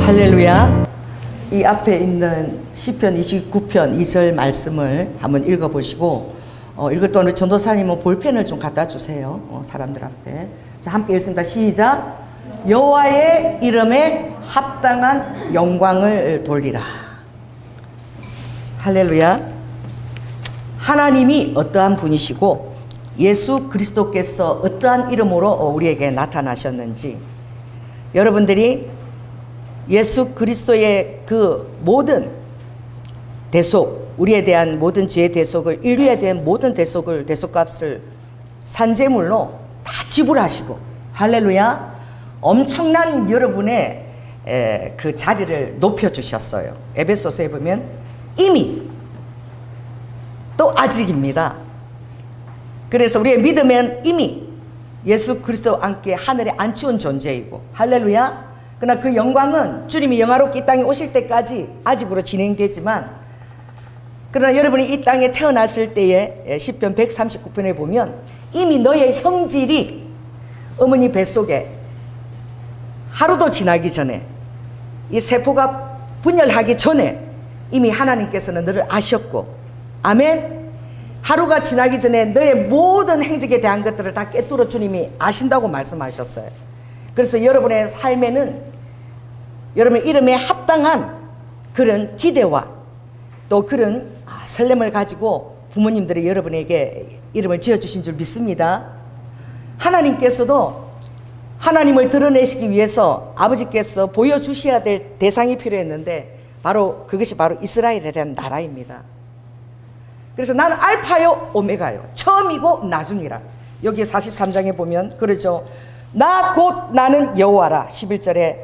할렐루야. 이 앞에 있는 시편 29편 2절 말씀을 한번 읽어보시고 읽을 동안 전도사님은 볼펜을 좀 갖다 주세요. 사람들 앞에. 자, 함께 읽습니다. 시작. 여호와의 이름에 합당한 영광을 돌리라. 할렐루야. 하나님이 어떠한 분이시고 예수 그리스도께서 어떠한 이름으로 우리에게 나타나셨는지, 여러분들이 예수 그리스도의 그 모든 대속, 우리에 대한 모든 죄의 대속을, 인류에 대한 모든 대속을, 대속값을 산재물로 다 지불하시고, 할렐루야, 엄청난 여러분의 그 자리를 높여주셨어요. 에베소서에 보면 이미, 또 아직입니다. 그래서 우리의 믿으면 이미 예수 그리스도와 함께 하늘에 앉혀온 존재이고, 할렐루야. 그러나 그 영광은 주님이 영화롭게 이 땅에 오실 때까지 아직으로 진행되지만, 그러나 여러분이 이 땅에 태어났을 때에 시편 139편에 보면 이미 너의 형질이 어머니 뱃속에 하루도 지나기 전에, 이 세포가 분열하기 전에 이미 하나님께서는 너를 아셨고, 아멘. 하루가 지나기 전에 너의 모든 행적에 대한 것들을 다 꿰뚫어 주님이 아신다고 말씀하셨어요. 그래서 여러분의 삶에는 여러분의 이름에 합당한 그런 기대와 또 그런 설렘을 가지고 부모님들이 여러분에게 이름을 지어주신 줄 믿습니다. 하나님께서도 하나님을 드러내시기 위해서 아버지께서 보여주셔야 될 대상이 필요했는데, 그것이 바로 이스라엘이라는 나라입니다. 그래서 나는 알파요 오메가요, 처음이고 나중이라. 여기 43장에 보면 그러죠. 나 곧 나는 여호와라. 11절에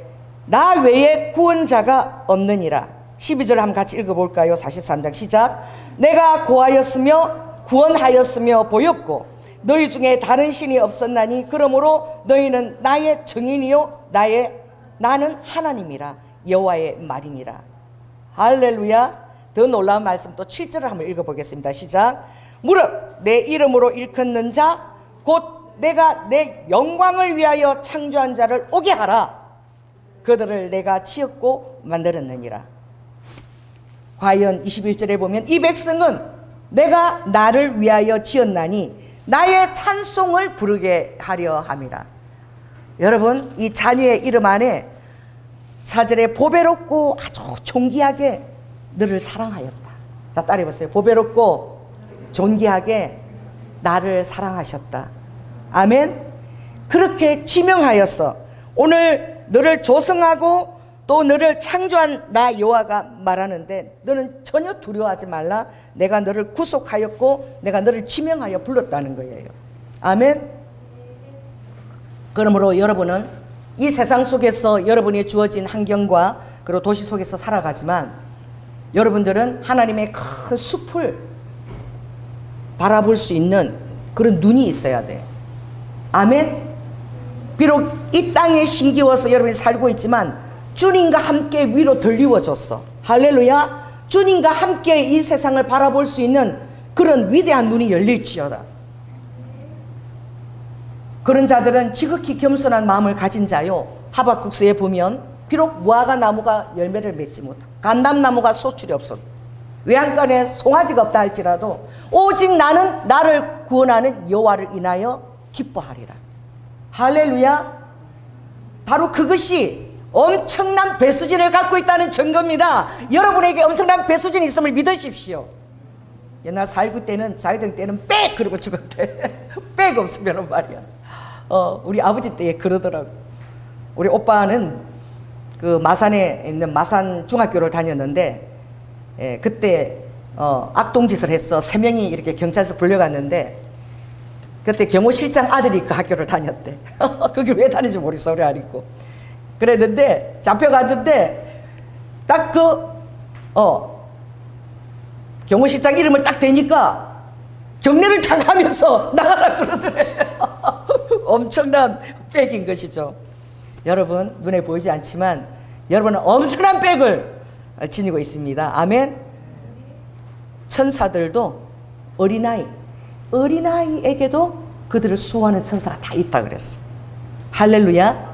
나 외에 구원자가 없느니라. 12절 한번 같이 읽어볼까요? 43장 시작. 내가 고하였으며 구원하였으며 보였고 너희 중에 다른 신이 없었나니 그러므로 너희는 나의 증인이요 나는 하나님이라. 여호와의 말이니라. 할렐루야. 더 놀라운 말씀 또 7절을 한번 읽어보겠습니다. 시작. 무릇 내 이름으로 일컫는 자 곧 내가 내 영광을 위하여 창조한 자를 오게 하라. 그들을 내가 지었고 만들었느니라. 과연 21절에 보면 이 백성은 내가 나를 위하여 지었나니 나의 찬송을 부르게 하려 함이라. 여러분, 이 자녀의 이름 안에 4절에 보배롭고 아주 존귀하게 너를 사랑하였다. 자, 따라해보세요. 보배롭고 존귀하게 나를 사랑하셨다. 아멘. 그렇게 지명하였어. 오늘 너를 조성하고 또 너를 창조한 나 여호와가 말하는데, 너는 전혀 두려워하지 말라. 내가 너를 구속하였고 내가 너를 지명하여 불렀다는 거예요. 아멘. 그러므로 여러분은 이 세상 속에서 여러분이 주어진 환경과 그리고 도시 속에서 살아가지만, 여러분들은 하나님의 큰 숲을 바라볼 수 있는 그런 눈이 있어야 돼. 아멘. 비록 이 땅에 심기워서 여러분이 살고 있지만 주님과 함께 위로 들리워졌어. 할렐루야. 주님과 함께 이 세상을 바라볼 수 있는 그런 위대한 눈이 열릴지어다. 그런 자들은 지극히 겸손한 마음을 가진 자요. 하박국서에 보면 비록 무화과 나무가 열매를 맺지 못하고 감람나무가 소출이 없어도 외양간에 송아지가 없다 할지라도 오직 나는 나를 구원하는 여호와를 인하여 기뻐하리라. 할렐루야. 바로 그것이 엄청난 배수진을 갖고 있다는 증거입니다. 여러분에게 엄청난 배수진이 있음을 믿으십시오. 옛날 4.19 때는, 자유당 때는 빽! 그러고 죽었대. 빽 없으면 말이야. 우리 아버지 때에 그러더라고. 우리 오빠는 그 마산에 있는 마산 중학교를 다녔는데, 그때 악동짓을 했어. 3명이 이렇게 경찰서 불려갔는데, 그때 경호실장 아들이 그 학교를 다녔대. 거기 왜 다니는지 모르겠어. 우리 아니고. 그랬는데 잡혀갔는데 딱 경호실장 이름을 딱 대니까 경례를 딱 하면서 나가라 그러더래. 엄청난 백인 것이죠. 여러분, 눈에 보이지 않지만 여러분은 엄청난 백을 지니고 있습니다. 아멘. 천사들도 어린아이에게도 그들을 수호하는 천사가 다 있다 그랬어. 할렐루야.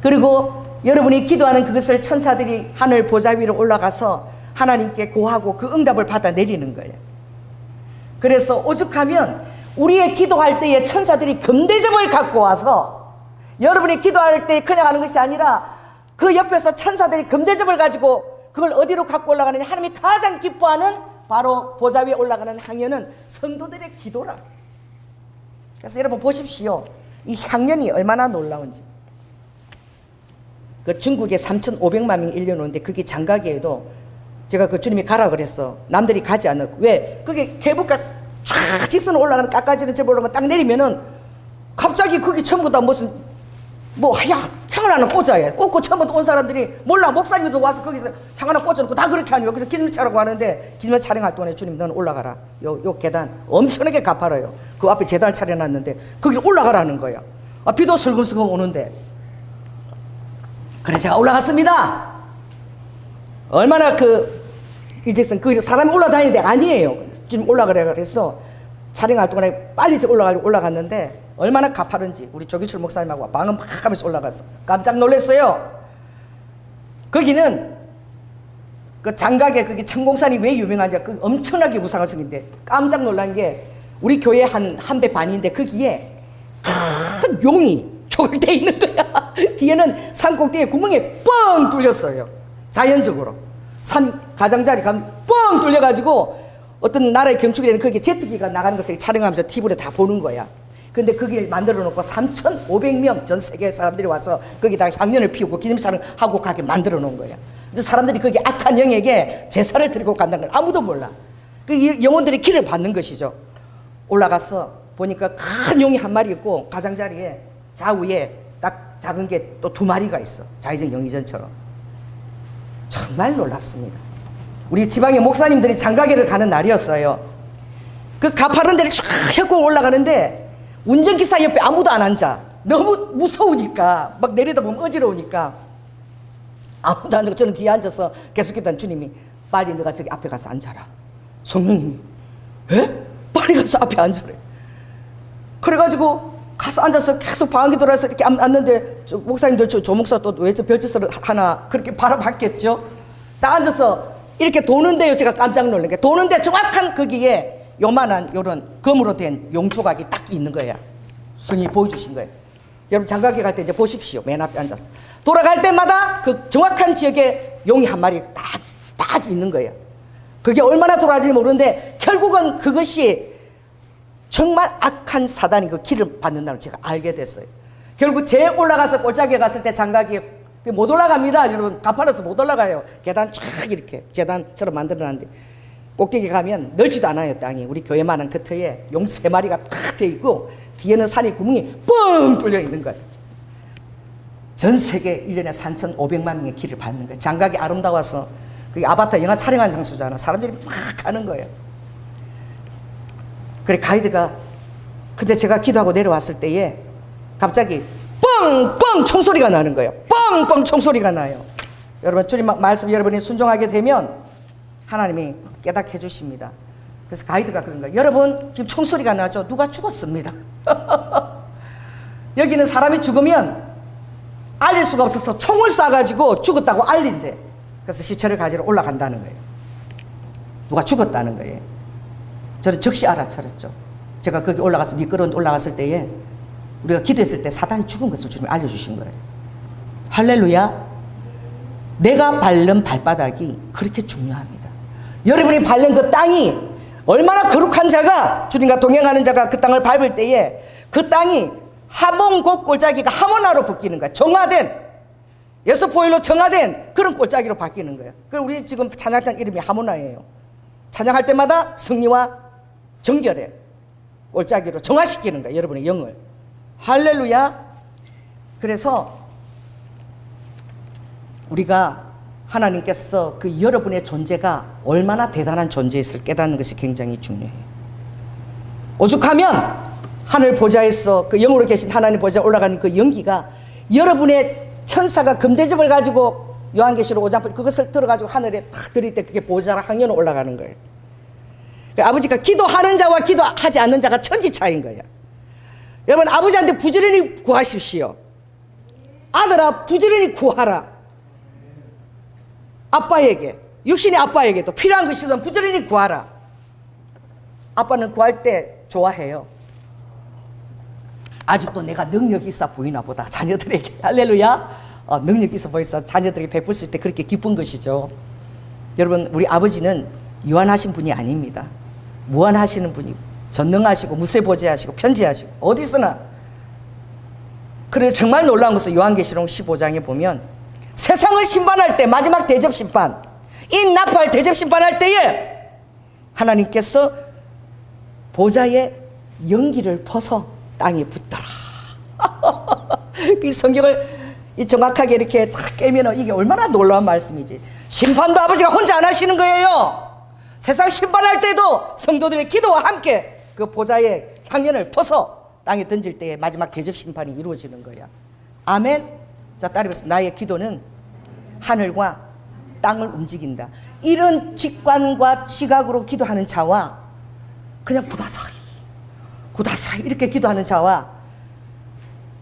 그리고 여러분이 기도하는 그것을 천사들이 하늘 보좌 위로 올라가서 하나님께 고하고 그 응답을 받아 내리는 거예요. 그래서 오죽하면 우리의 기도할 때에 천사들이 금대접을 갖고 와서 여러분이 기도할 때 그냥 하는 것이 아니라 그 옆에서 천사들이 금대접을 가지고 그걸 어디로 갖고 올라가느냐, 하나님이 가장 기뻐하는 바로 보좌 위에 올라가는 향연은 성도들의 기도라. 그래서 여러분 보십시오. 이 향연이 얼마나 놀라운지. 그 중국에 3,500만 명이 일려놓는데 그게 장가계에도 제가 그 주님이 가라 그랬어. 남들이 가지 않고. 왜? 그게 케이블카 쫙 직선으로 올라가는 깎아지는 집 올라가면 딱 내리면은 갑자기 그게 전부 다 무슨 뭐 향을 하나 꽂아야 꽂고 처음부터 온 사람들이 몰라. 목사님도 와서 거기서 향 하나 꽂아놓고 다 그렇게 하니 여기서 기념 차라고 하는데 기념 촬영할 동안에 주님 너는 올라가라. 요 계단 엄청나게 가파라요. 그 앞에 재단을 차려놨는데 거기를 올라가라는 거야. 비도 슬금슬금 오는데. 그래 제가 올라갔습니다. 얼마나 일직선 그 사람이 올라다니는데 아니에요. 지금 올라가래 그래서 촬영할 동안에 빨리 올라갔는데 얼마나 가파른지 우리 조기철 목사님하고 방음 막 하면서 올라가서 깜짝 놀랐어요. 거기는 그 장각에 그게 천공산이 왜 유명한지 그 엄청나게 무상한 성인데 깜짝 놀란 게 우리 교회 한 배 반인데 거기에 큰 용이 조각되어 있는 거야. 뒤에는 산 꼭대기에 구멍이 뻥 뚫렸어요. 자연적으로 산 가장자리 가면 뻥 뚫려가지고 어떤 나라의 경축에는 거기에 제트기가 나가는 것을 촬영하면서 TV로 다 보는 거야. 근데 거기를 만들어 놓고 3,500명 전 세계 사람들이 와서 거기다가 향연을 피우고 기념사를 하고 가게 만들어 놓은 거야. 근데 사람들이 거기 악한 영에게 제사를 드리고 간다는 걸 아무도 몰라. 그 영혼들이 길을 받는 것이죠. 올라가서 보니까 큰 용이 한 마리 있고 가장자리에 좌우에 딱 작은 게 또 2마리가 있어. 자의적 영의전처럼. 정말 놀랍습니다. 우리 지방의 목사님들이 장가계를 가는 날이었어요. 그 가파른 데를 쫙 혀고 올라가는데 운전기사 옆에 아무도 안 앉아. 너무 무서우니까 막 내려다보면 어지러우니까 아무도 안 앉고 저는 뒤에 앉아서 계속 기도한 주님이 빨리 너가 저기 앞에 가서 앉아라. 성령님이 에? 빨리 가서 앞에 앉으래. 그래가지고 가서 앉아서 계속 방언기 돌아서 이렇게 앉는데 목사님들 조 목사 또 왜 저 별짓을 하나 그렇게 바라봤겠죠. 딱 앉아서 이렇게 도는데요. 제가 깜짝 놀란 게 도는데 정확한 거기에 요만한 요런 금으로 된 용조각이 딱 있는 거야. 성이 보여주신 거예요. 여러분 장가게 갈 때 이제 보십시오. 맨 앞에 앉아서 돌아갈 때마다 그 정확한 지역에 용이 한 마리 딱 있는 거예요. 그게 얼마나 돌아가는지 모르는데 결국은 그것이 정말 악한 사단이 그 길을 받는다는 걸 제가 알게 됐어요. 결국 제일 올라가서 골짜기에 갔을 때 장가기에 못 올라갑니다. 여러분 가파라서 못 올라가요. 계단 쫙 이렇게 재단처럼 만들어놨는데 꼭대기 가면 넓지도 않아요. 땅이. 우리 교회만한 그 터에 용 3마리가 탁 되어 있고 뒤에는 산이 구멍이 뻥 뚫려 있는 거예요. 전 세계 1년에 3,500만 명의 길을 받는 거예요. 장각이 아름다워서 그게 아바타 영화 촬영한 장소잖아. 사람들이 막 가는 거예요. 그래 가이드가 근데 제가 기도하고 내려왔을 때에 갑자기 뻥뻥 총소리가 나는 거예요. 뻥뻥 총소리가 나요. 여러분 주님 말씀 여러분이 순종하게 되면 하나님이 깨닫게 해주십니다. 그래서 가이드가 그런 거예요. 여러분 지금 총소리가 나죠? 누가 죽었습니다. 여기는 사람이 죽으면 알릴 수가 없어서 총을 쏴가지고 죽었다고 알린대. 그래서 시체를 가지러 올라간다는 거예요. 누가 죽었다는 거예요. 저는 즉시 알아차렸죠. 제가 거기 올라가서 미끄러운 올라갔을 때에 우리가 기도했을 때 사단이 죽은 것을 주님이 알려주신 거예요. 할렐루야. 내가 밟는 발바닥이 그렇게 중요합니다. 여러분이 밟는 그 땅이 얼마나 거룩한 자가 주님과 동행하는 자가 그 땅을 밟을 때에 그 땅이 하몬곡 골짜기가 하모나로 바뀌는 거야. 정화된 예수포일로 정화된 그런 골짜기로 바뀌는 거야. 그럼 우리 지금 찬양단 이름이 하모나예요. 찬양할 때마다 승리와 정결의 골짜기로 정화시키는 거야. 여러분의 영을. 할렐루야. 그래서 우리가 하나님께서 그 여러분의 존재가 얼마나 대단한 존재였을 깨닫는 것이 굉장히 중요해요. 오죽하면 하늘 보좌에서 그 영으로 계신 하나님 보좌에 올라가는 그 연기가 여러분의 천사가 금대접을 가지고 요한계시록 5장 그것을 들어가지고 하늘에 탁 들일 때 그게 보좌라 항연으로 올라가는 거예요. 아버지가 기도하는 자와 기도하지 않는 자가 천지 차이인 거예요. 여러분 아버지한테 부지런히 구하십시오. 아들아 부지런히 구하라. 아빠에게, 육신의 아빠에게도 필요한 것이든 부지런히 구하라. 아빠는 구할 때 좋아해요. 아직도 내가 능력이 있어 보이나 보다. 자녀들에게 할렐루야. 능력이 있어 보여서 자녀들에게 베풀 때 그렇게 기쁜 것이죠. 여러분, 우리 아버지는 유한하신 분이 아닙니다. 무한하시는 분이고 전능하시고 무쇠보좌하시고 편지하시고 어디서나. 그래서 정말 놀라운 것은 요한계시록 15장에 보면 세상을 심판할 때, 마지막 대접 심판, 이 나팔 대접 심판할 때에 하나님께서 보좌에 연기를 퍼서 땅에 붙더라. 이 성경을 정확하게 이렇게 탁 깨면 이게 얼마나 놀라운 말씀이지. 심판도 아버지가 혼자 안 하시는 거예요. 세상 심판할 때도 성도들의 기도와 함께 그 보좌에 향연을 퍼서 땅에 던질 때에 마지막 대접 심판이 이루어지는 거야. 아멘. 자, 따라해보세요. 나의 기도는 하늘과 땅을 움직인다. 이런 직관과 지각으로 기도하는 자와 그냥 구다사이 이렇게 기도하는 자와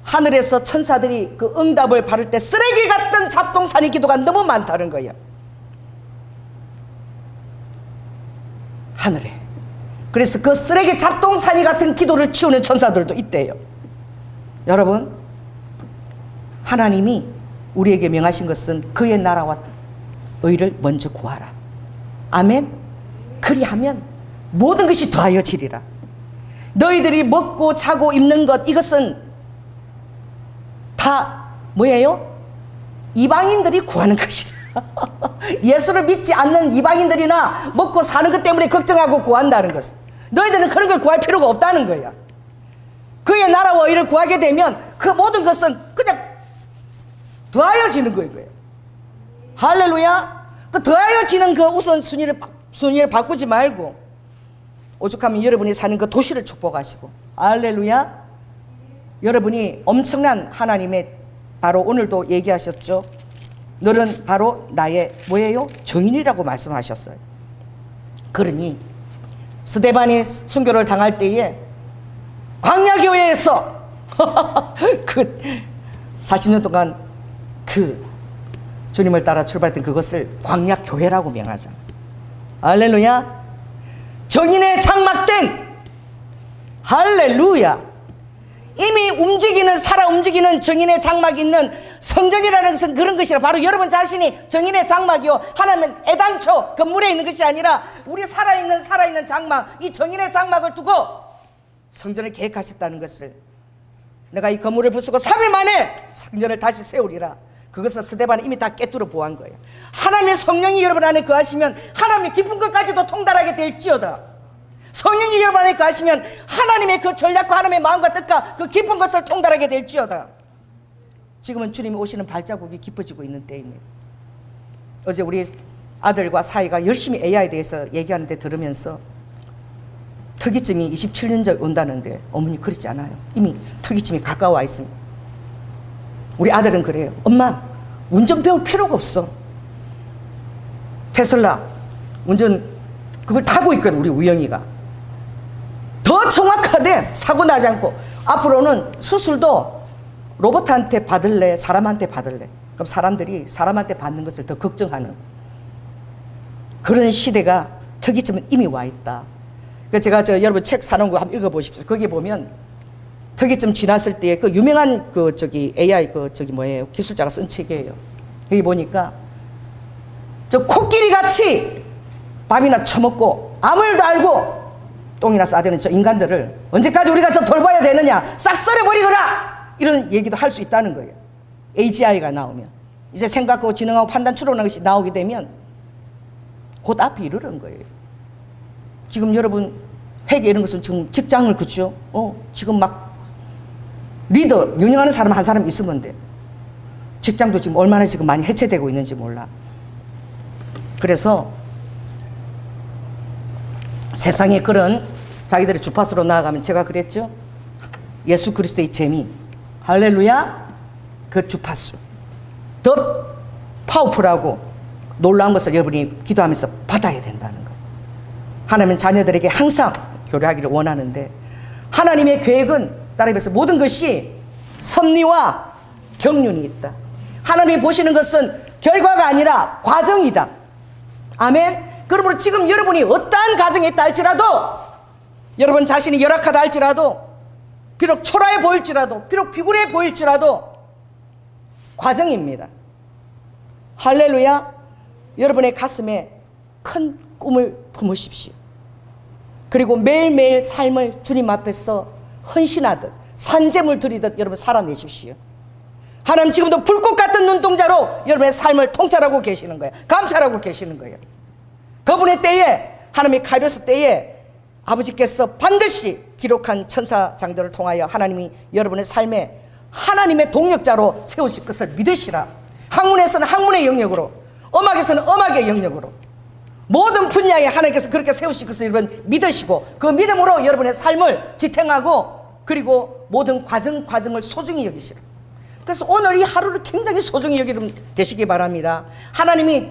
하늘에서 천사들이 그 응답을 받을 때 쓰레기 같던 잡동사니 기도가 너무 많다는 거예요. 하늘에. 그래서 그 쓰레기 잡동사니 같은 기도를 치우는 천사들도 있대요. 여러분, 하나님이 우리에게 명하신 것은 그의 나라와 의를 먼저 구하라. 아멘. 그리하면 모든 것이 더하여지리라. 너희들이 먹고 자고 입는 것, 이것은 다 뭐예요? 이방인들이 구하는 것이라. 예수를 믿지 않는 이방인들이나 먹고 사는 것 때문에 걱정하고 구한다는 것은, 너희들은 그런 걸 구할 필요가 없다는 거야. 그의 나라와 의를 구하게 되면 그 모든 것은 그냥 더하여지는 거예요. 할렐루야. 그 더하여지는 그 우선순위를 바꾸지 말고 오죽하면 여러분이 사는 그 도시를 축복하시고, 할렐루야. 여러분이 엄청난 하나님의, 바로 오늘도 얘기하셨죠. 너는 바로 나의 뭐예요? 정인이라고 말씀하셨어요. 그러니 스데반이 순교를 당할 때에 광야교회에서 그 40년 동안 그 주님을 따라 출발했던 그것을 광야교회라고 명하잖아요. 할렐루야. 정인의 장막된, 할렐루야, 이미 움직이는, 살아 움직이는 정인의 장막이 있는 성전이라는 것은 그런 것이라. 바로 여러분 자신이 정인의 장막이요, 하나님은 애당초 건물에 있는 것이 아니라 우리 살아있는 장막, 이 정인의 장막을 두고 성전을 계획하셨다는 것을, 내가 이 건물을 부수고 3일 만에 성전을 다시 세우리라. 그것을 스데반이 이미 다 깨뚫어 보한 거예요. 하나님의 성령이 여러분 안에 거하시면 하나님의 깊은 것까지도 통달하게 될지어다. 성령이 여러분 안에 거하시면 하나님의 그 전략과 하나님의 마음과 뜻과 그 깊은 것을 통달하게 될지어다. 지금은 주님이 오시는 발자국이 깊어지고 있는 때입니다. 어제 우리 아들과 사이가 열심히 AI에 대해서 얘기하는데 들으면서 특이점이 27년 전 온다는데, 어머니 그렇지 않아요. 이미 특이점이 가까워 있습니다. 우리 아들은 그래요. 엄마, 운전 배울 필요가 없어. 테슬라 운전 그걸 타고 있거든, 우리 우영이가. 더 정확하대. 사고 나지 않고. 앞으로는 수술도 로봇한테 받을래, 사람한테 받을래. 그럼 사람들이 사람한테 받는 것을 더 걱정하는 그런 시대가, 특이점은 이미 와 있다. 그래서 제가 여러분 책 사놓은 거 한번 읽어보십시오. 거기에 보면 특이점 지났을 때 그 유명한 AI 뭐예요, 기술자가 쓴 책이에요. 여기 보니까 저 코끼리 같이 밥이나 처먹고 아무 일도 알고 똥이나 싸대는 저 인간들을 언제까지 우리가 저 돌봐야 되느냐, 싹 썰어버리거라, 이런 얘기도 할 수 있다는 거예요. AGI가 나오면, 이제 생각하고 지능하고 판단 추론하는 것이 나오게 되면 곧 앞에 이르는 거예요. 지금 여러분 회계 이런 것은 지금 직장을, 그죠? 지금 막 리더, 운영하는 사람 한 사람 있으면 돼. 직장도 지금 얼마나 지금 많이 해체되고 있는지 몰라. 그래서 세상에 그런 자기들의 주파수로 나아가면, 제가 그랬죠? 예수 그리스도의 재미, 할렐루야, 그 주파수 더 파워풀하고 놀라운 것을 여러분이 기도하면서 받아야 된다는 거예요. 하나님은 자녀들에게 항상 교류하기를 원하는데, 하나님의 계획은, 따라해서 모든 것이 섭리와 경륜이 있다. 하나님이 보시는 것은 결과가 아니라 과정이다. 아멘. 그러므로 지금 여러분이 어떠한 가정에 있다 할지라도, 여러분 자신이 열악하다 할지라도, 비록 초라해 보일지라도, 비록 비굴해 보일지라도 과정입니다. 할렐루야. 여러분의 가슴에 큰 꿈을 품으십시오. 그리고 매일매일 삶을 주님 앞에서 헌신하듯 산재물 드리듯 여러분 살아내십시오. 하나님 지금도 불꽃 같은 눈동자로 여러분의 삶을 통찰하고 계시는 거예요. 감찰하고 계시는 거예요. 그분의 때에, 하나님의 카이로스 때에 아버지께서 반드시 기록한 천사장들을 통하여 하나님이 여러분의 삶에 하나님의 동력자로 세우실 것을 믿으시라. 학문에서는 학문의 영역으로, 음악에서는 음악의 영역으로, 모든 분야에 하나님께서 그렇게 세우실 것을 여러분 믿으시고, 그 믿음으로 여러분의 삶을 지탱하고, 그리고 모든 과정을 소중히 여기시라. 그래서 오늘 이 하루를 굉장히 소중히 여기면 되시기 바랍니다. 하나님이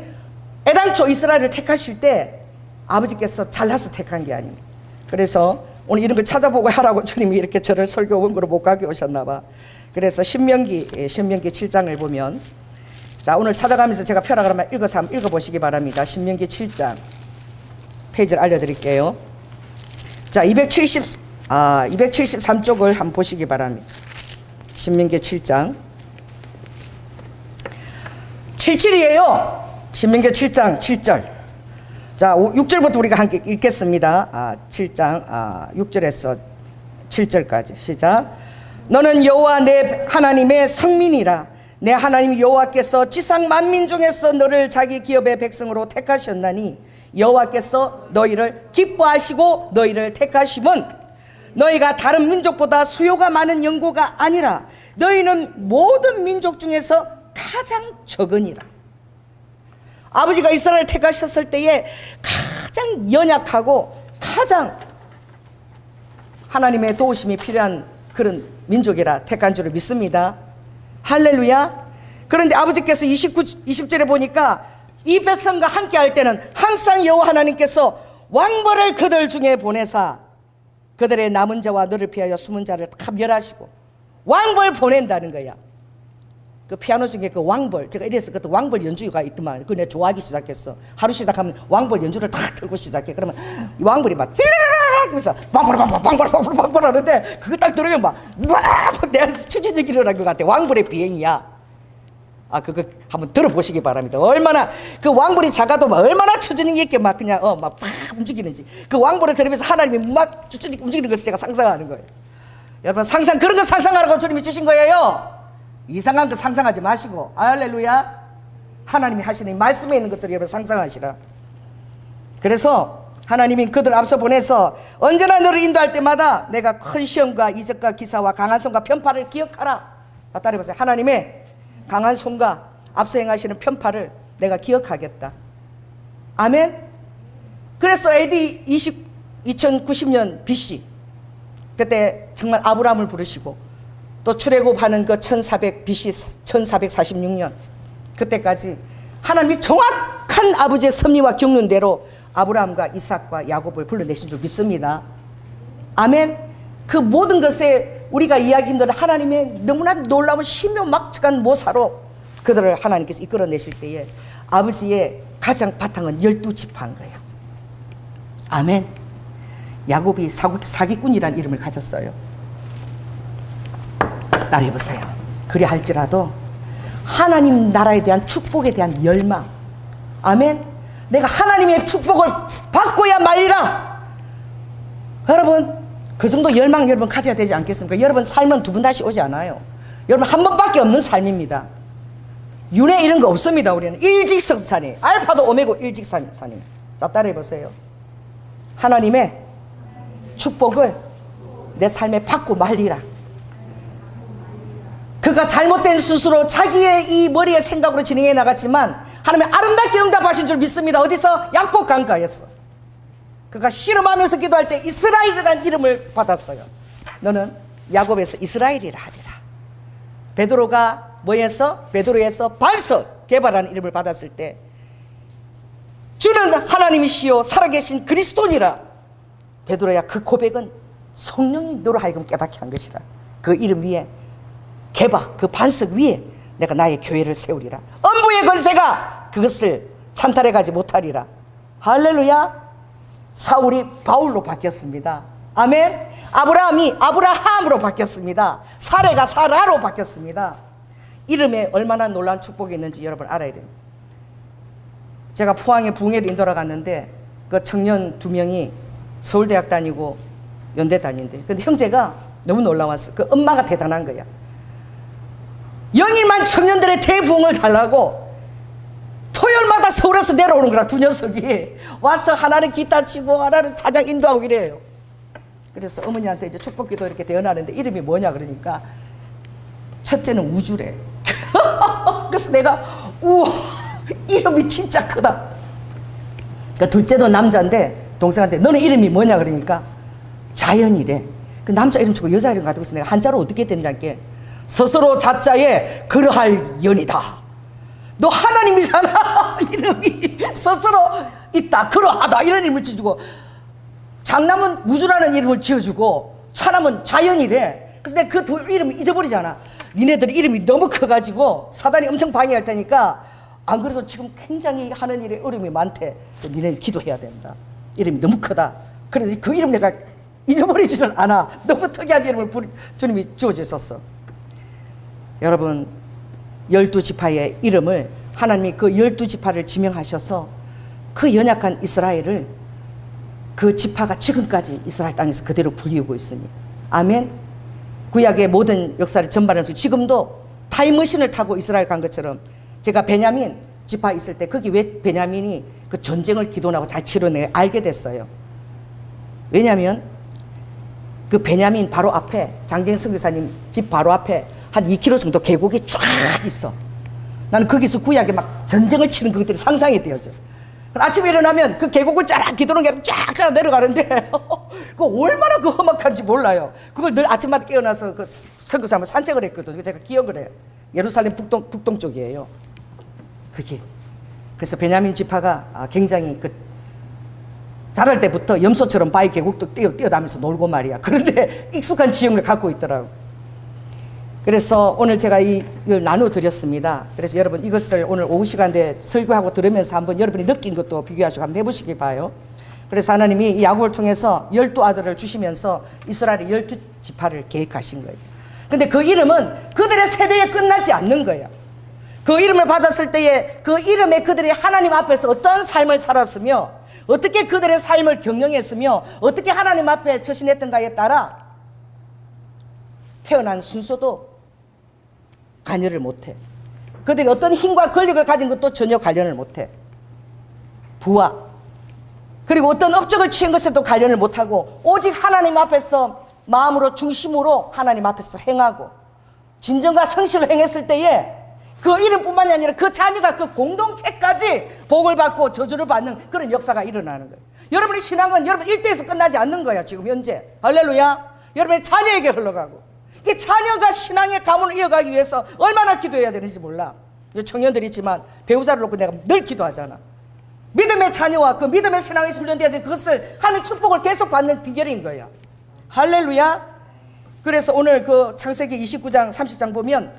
애당초 이스라엘을 택하실 때 아버지께서 잘라서 택한 게 아닙니다. 그래서 오늘 이런 걸 찾아보고 하라고 주님이 이렇게 저를 설교 원고로 못 가게 오셨나 봐. 그래서 신명기 7장을 보면, 자, 오늘 찾아가면서 제가 펴라 그러면 읽어서 한번 읽어보시기 바랍니다. 신명기 7장 페이지를 알려드릴게요. 자, 273쪽을 한번 보시기 바랍니다. 신명기 7장 77이에요. 신명기 7장 7절. 자, 6절부터 우리가 함께 읽겠습니다. 7장 6절에서 7절까지 시작. 너는 여호와 내 하나님의 성민이라. 내 하나님 여호와께서 지상 만민 중에서 너를 자기 기업의 백성으로 택하셨나니, 여호와께서 너희를 기뻐하시고 너희를 택하심은 너희가 다른 민족보다 수요가 많은 연고가 아니라 너희는 모든 민족 중에서 가장 적으니라. 아버지가 이스라엘을 택하셨을 때에 가장 연약하고 가장 하나님의 도우심이 필요한 그런 민족이라 택한 줄을 믿습니다. 할렐루야. 그런데 아버지께서 20절에 보니까 이 백성과 함께 할 때는 항상 여호와 하나님께서 왕벌을 그들 중에 보내사 그들의 남은 자와 너를 피하여 숨은 자를 다 멸하시고, 왕벌 보낸다는 거야. 그 피아노 중에 그 왕벌, 제가 이래서 그때 왕벌 연주가 있더만, 그거 내가 좋아하기 시작했어. 하루 시작하면 왕벌 연주를 탁 들고 시작해. 그러면 이 왕벌이 막 그래서 왕벌 하는데, 그거 딱 들으면 막 내 안에서 추진력 일어난 것 같아. 왕벌의 비행이야. 그거 한번 들어보시기 바랍니다. 얼마나 그 왕벌이 작아도 막 얼마나 추진력 있게 막 그냥 막 움직이는지, 그 왕벌을 들으면서 하나님이 막 추진력 움직이는 것을 제가 상상하는 거예요. 여러분, 그런 거 상상하라고 주님이 주신 거예요. 이상한 거 상상하지 마시고, 할렐루야. 하나님이 하시는 말씀에 있는 것들을 여러분 상상하시라. 그래서 하나님이 그들 앞서 보내서 언제나 너를 인도할 때마다 내가 큰 시험과 이적과 기사와 강한 손과 편파를 기억하라. 따라해보세요. 하나님의 강한 손과 앞서 행하시는 편파를 내가 기억하겠다. 아멘. 그래서 AD 2090년 BC 그때 정말 아브라함을 부르시고, 또 출애굽하는 그 1400 BC 1446년 그때까지 하나님이 정확한 아버지의 섭리와 경륜대로 아브라함과 이삭과 야곱을 불러내신 줄 믿습니다. 아멘. 그 모든 것에 우리가 이야기한 대로 하나님의 너무나 놀라운 신묘막측한 모사로 그들을 하나님께서 이끌어내실 때에 아버지의 가장 바탕은 12지파인 거예요. 아멘. 야곱이 사기꾼이라는 이름을 가졌어요. 따라해보세요. 그리 할지라도 하나님 나라에 대한 축복에 대한 열망, 아멘. 내가 하나님의 축복을 받고야 말리라. 여러분, 그 정도 열망 여러분 가져야 되지 않겠습니까? 여러분 삶은 두 번 다시 오지 않아요. 여러분 한 번밖에 없는 삶입니다. 윤회 이런 거 없습니다. 우리는 일직선산이, 알파도 오메고 일직선산이. 자, 따라해보세요. 하나님의 축복을 내 삶에 받고 말리라. 그가 잘못된 순수로 자기의 이 머리의 생각으로 진행해 나갔지만 하나님의 아름답게 응답하신 줄 믿습니다. 어디서? 약복 강가에서. 그가 씨름하면서 기도할 때 이스라엘이라는 이름을 받았어요. 너는 야곱에서 이스라엘이라 하리라. 베드로가 뭐에서? 베드로에서 반석 개발하는 이름을 받았을 때 주는 하나님이시요 살아계신 그리스도니라. 베드로야, 그 고백은 성령이 너로 하여금 깨닫게 한 것이라. 그 이름 위에 개바, 그 반석 위에 내가 나의 교회를 세우리라. 음부의 권세가 그것을 찬탈해 가지 못하리라. 할렐루야. 사울이 바울로 바뀌었습니다. 아멘. 아브라함이 아브라함으로 바뀌었습니다. 사레가 사라로 바뀌었습니다. 이름에 얼마나 놀라운 축복이 있는지 여러분 알아야 됩니다. 제가 포항에 부흥회를 인도하러 갔는데 그 청년 2명이 서울대학 다니고 연대 다니는데, 근데 형제가 너무 놀라웠어. 그 엄마가 대단한 거야. 영일만 청년들의 대부흥을 달라고 토요일마다 서울에서 내려오는 거라. 2녀석이 와서 하나는 기타 치고 하나는 찬양 인도하고 이래요. 그래서 어머니한테 이제 축복기도 이렇게 대언하는데 이름이 뭐냐 그러니까 첫째는 우주래. 그래서 내가 우와 이름이 진짜 크다. 그 둘째도 남자인데 동생한테 너는 이름이 뭐냐 그러니까 자연이래. 그 남자 이름 치고 여자 이름 가지고 있어. 내가 한자로 어떻게 된다게 스스로 자자에 그러할 연이다. 너 하나님이잖아. 이름이 스스로 있다 그러하다 이런 이름을 지어주고, 장남은 우주라는 이름을 지어주고 차남은 자연이래. 그래서 내가 그 두 이름을 잊어버리잖아. 니네들 이름이 너무 커가지고 사단이 엄청 방해할 테니까 안 그래도 지금 굉장히 하는 일에 어려움이 많대. 니네는 기도해야 된다. 이름이 너무 크다. 그래서 그 이름 내가 잊어버리지는 않아. 너무 특이한 이름을 주님이 주어주셨어. 여러분 12지파의 이름을 하나님이 그 12지파를 지명하셔서 그 연약한 이스라엘을 그 지파가 지금까지 이스라엘 땅에서 그대로 불리우고 있습니다. 아멘. 구약의 모든 역사를 전반해서 지금도 타임머신을 타고 이스라엘 간 것처럼, 제가 베냐민 지파 있을 때 거기 왜 베냐민이 그 전쟁을 기도하고 잘 치러내 알게 됐어요. 왜냐하면 그 베냐민 바로 앞에 장재인 선교사님 집 바로 앞에 한 2km 정도 계곡이 쫙 있어. 나는 거기서 구약에 막 전쟁을 치는 그것들이 상상이 되어져. 아침에 일어나면 그 계곡을 쫙 기도는 게 쫙쫙 내려가는데 그 얼마나 그 험악한지 몰라요. 그걸 늘 아침마다 깨어나서 그 선교사님 산책을 했거든. 제가 기억을 해. 예루살렘 북동 쪽이에요. 그게. 그래서 베냐민 지파가 굉장히 그 자랄 때부터 염소처럼 바위 계곡도 뛰어다니면서 놀고 말이야. 그런데 익숙한 지형을 갖고 있더라고. 그래서 오늘 제가 이걸 나눠드렸습니다. 그래서 여러분 이것을 오늘 오후 시간에 설교하고 들으면서 한번 여러분이 느낀 것도 비교하시고 한번 해보시기 봐요. 그래서 하나님이 이 야곱을 통해서 12아들을 주시면서 이스라엘의 12지파를 계획하신 거예요. 근데 그 이름은 그들의 세대에 끝나지 않는 거예요. 그 이름을 받았을 때에 그 이름에 그들이 하나님 앞에서 어떤 삶을 살았으며 어떻게 그들의 삶을 경영했으며 어떻게 하나님 앞에 처신했던가에 따라 태어난 순서도 관여를 못해. 그들이 어떤 힘과 권력을 가진 것도 전혀 관련을 못해. 부와 그리고 어떤 업적을 취한 것에도 관련을 못하고 오직 하나님 앞에서 마음으로 중심으로 하나님 앞에서 행하고 진정과 성실을 행했을 때에 그 이름뿐만이 아니라 그 자녀가 그 공동체까지 복을 받고 저주를 받는 그런 역사가 일어나는 거예요. 여러분의 신앙은 여러분 일대에서 끝나지 않는 거야. 지금 현재 할렐루야. 여러분의 자녀에게 흘러가고 이 자녀가 신앙의 가문을 이어가기 위해서 얼마나 기도해야 되는지 몰라. 청년들이 있지만 배우자를 놓고 내가 늘 기도하잖아. 믿음의 자녀와 그 믿음의 신앙이 훈련되어서 그것을 하는 축복을 계속 받는 비결인 거야. 할렐루야. 그래서 오늘 그 창세기 29장 30장 보면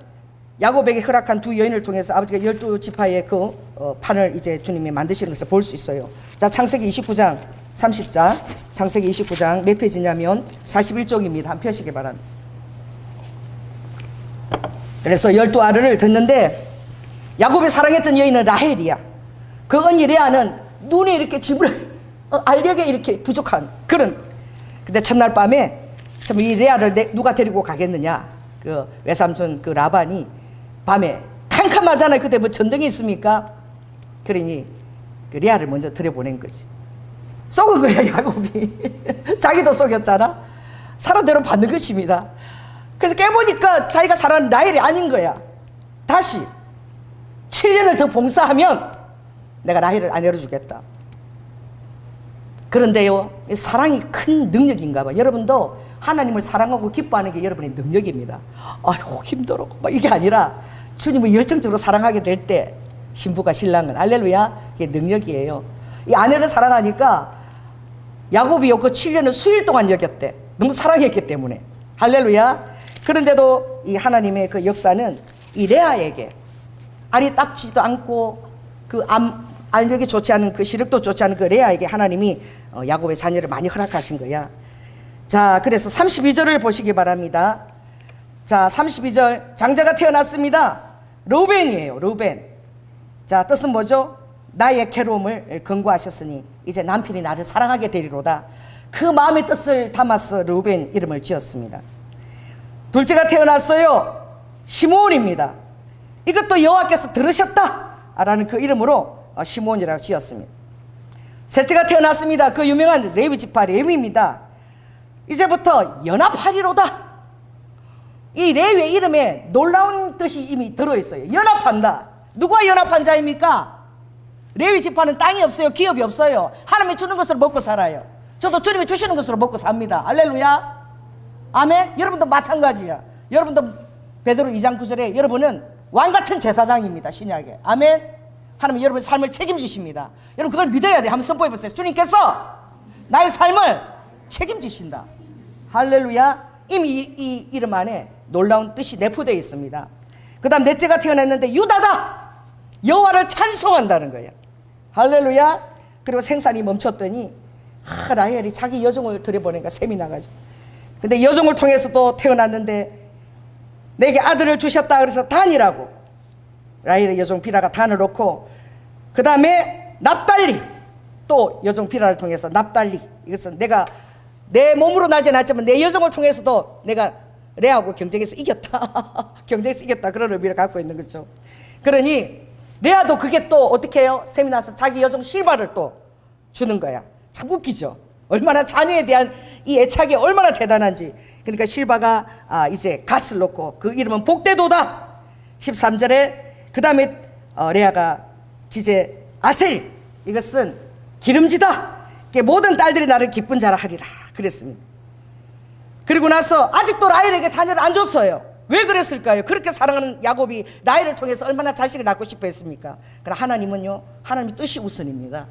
야곱에게 허락한 두 여인을 통해서 아버지가 12지파의 그 판을 이제 주님이 만드시는 것을 볼 수 있어요. 자, 창세기 29장 30장, 창세기 29장 몇 페이지냐면 41쪽입니다. 한번 펴시기 바랍니다. 그래서 12아들을 듣는데 야곱이 사랑했던 여인은 라헬이야. 그 언니 레아는 눈에 이렇게 집을 알력에 이렇게 부족한 그런. 근데 첫날 밤에 참 이 레아를 누가 데리고 가겠느냐. 그 외삼촌 그 라반이 밤에 캄캄하잖아요. 그때 뭐 전등이 있습니까? 그러니 그 레아를 먼저 들여보낸 거지. 속은 거야 야곱이. 자기도 속였잖아. 사람대로 받는 것입니다. 그래서 깨보니까 자기가 사랑하는 라헬이 아닌 거야. 다시 7년을 더 봉사하면 내가 라헬을 안 열어주겠다. 그런데요, 사랑이 큰 능력인가 봐. 여러분도 하나님을 사랑하고 기뻐하는 게 여러분의 능력입니다. 아이고 힘들어 막 이게 아니라 주님을 열정적으로 사랑하게 될 때 신부가 신랑은 할렐루야, 그게 능력이에요. 이 아내를 사랑하니까 야곱이요 그 7년을 수일 동안 여겼대. 너무 사랑했기 때문에. 할렐루야. 그런데도 이 하나님의 그 역사는 이 레아에게 알이 닦지도 않고 그 알력이 좋지 않은 그 시력도 좋지 않은 그 레아에게 하나님이 야곱의 자녀를 많이 허락하신 거야. 자, 그래서 32절을 보시기 바랍니다. 자, 32절 장자가 태어났습니다. 르우벤이에요. 르우벤. 자, 뜻은 뭐죠? 나의 괴로움을 근고하셨으니 이제 남편이 나를 사랑하게 되리로다. 그 마음의 뜻을 담아서 르우벤 이름을 지었습니다. 둘째가 태어났어요. 시므온입니다. 이것도 여호와께서 들으셨다라는 그 이름으로 시므온이라고 지었습니다. 셋째가 태어났습니다. 그 유명한 레위 지파 레위입니다. 이제부터 연합하리로다. 이 레위의 이름에 놀라운 뜻이 이미 들어있어요. 연합한다. 누가 연합한 자입니까? 레위 지파는 땅이 없어요. 기업이 없어요. 하나님이 주는 것으로 먹고 살아요. 저도 주님이 주시는 것으로 먹고 삽니다. 할렐루야. 아멘. 여러분도 마찬가지야. 여러분도 베드로 2장 9절에 여러분은 왕같은 제사장입니다. 신약에. 아멘. 하나님이 여러분의 삶을 책임지십니다. 여러분 그걸 믿어야 돼. 한번 선포해 보세요. 주님께서 나의 삶을 책임지신다. 할렐루야. 이미 이 이름 안에 놀라운 뜻이 내포되어 있습니다. 그 다음 넷째가 태어났는데 유다다. 여호와를 찬송한다는 거예요. 할렐루야. 그리고 생산이 멈췄더니 라헬이 자기 여종을 들여보내니까 샘이 나가지고, 근데 여종을 통해서 또 태어났는데 내게 아들을 주셨다. 그래서 단이라고 라헬의 여종 비라가 단을 놓고, 그 다음에 납달리, 또 여종 비라를 통해서 납달리, 이것은 내가 내 몸으로 나지 않았지만 내 여종을 통해서도 내가 레아하고 경쟁에서 이겼다. 경쟁에서 이겼다. 그런 의미를 갖고 있는 거죠. 그러니 레아도 그게 또 어떻게 해요? 셈이 나서 자기 여종 실바를 또 주는 거야. 참 웃기죠. 얼마나 자녀에 대한 이 애착이 얼마나 대단한지. 그러니까 실바가 이제 갓을 놓고 그 이름은 복되도다. 13절에 그 다음에 레아가 지제 아셀, 이것은 기름지다. 모든 딸들이 나를 기쁜 자라 하리라 그랬습니다. 그리고 나서 아직도 라헬에게 자녀를 안 줬어요. 왜 그랬을까요? 그렇게 사랑하는 야곱이 라헬을 통해서 얼마나 자식을 낳고 싶어 했습니까? 그러나 하나님은요, 하나님의 뜻이 우선입니다.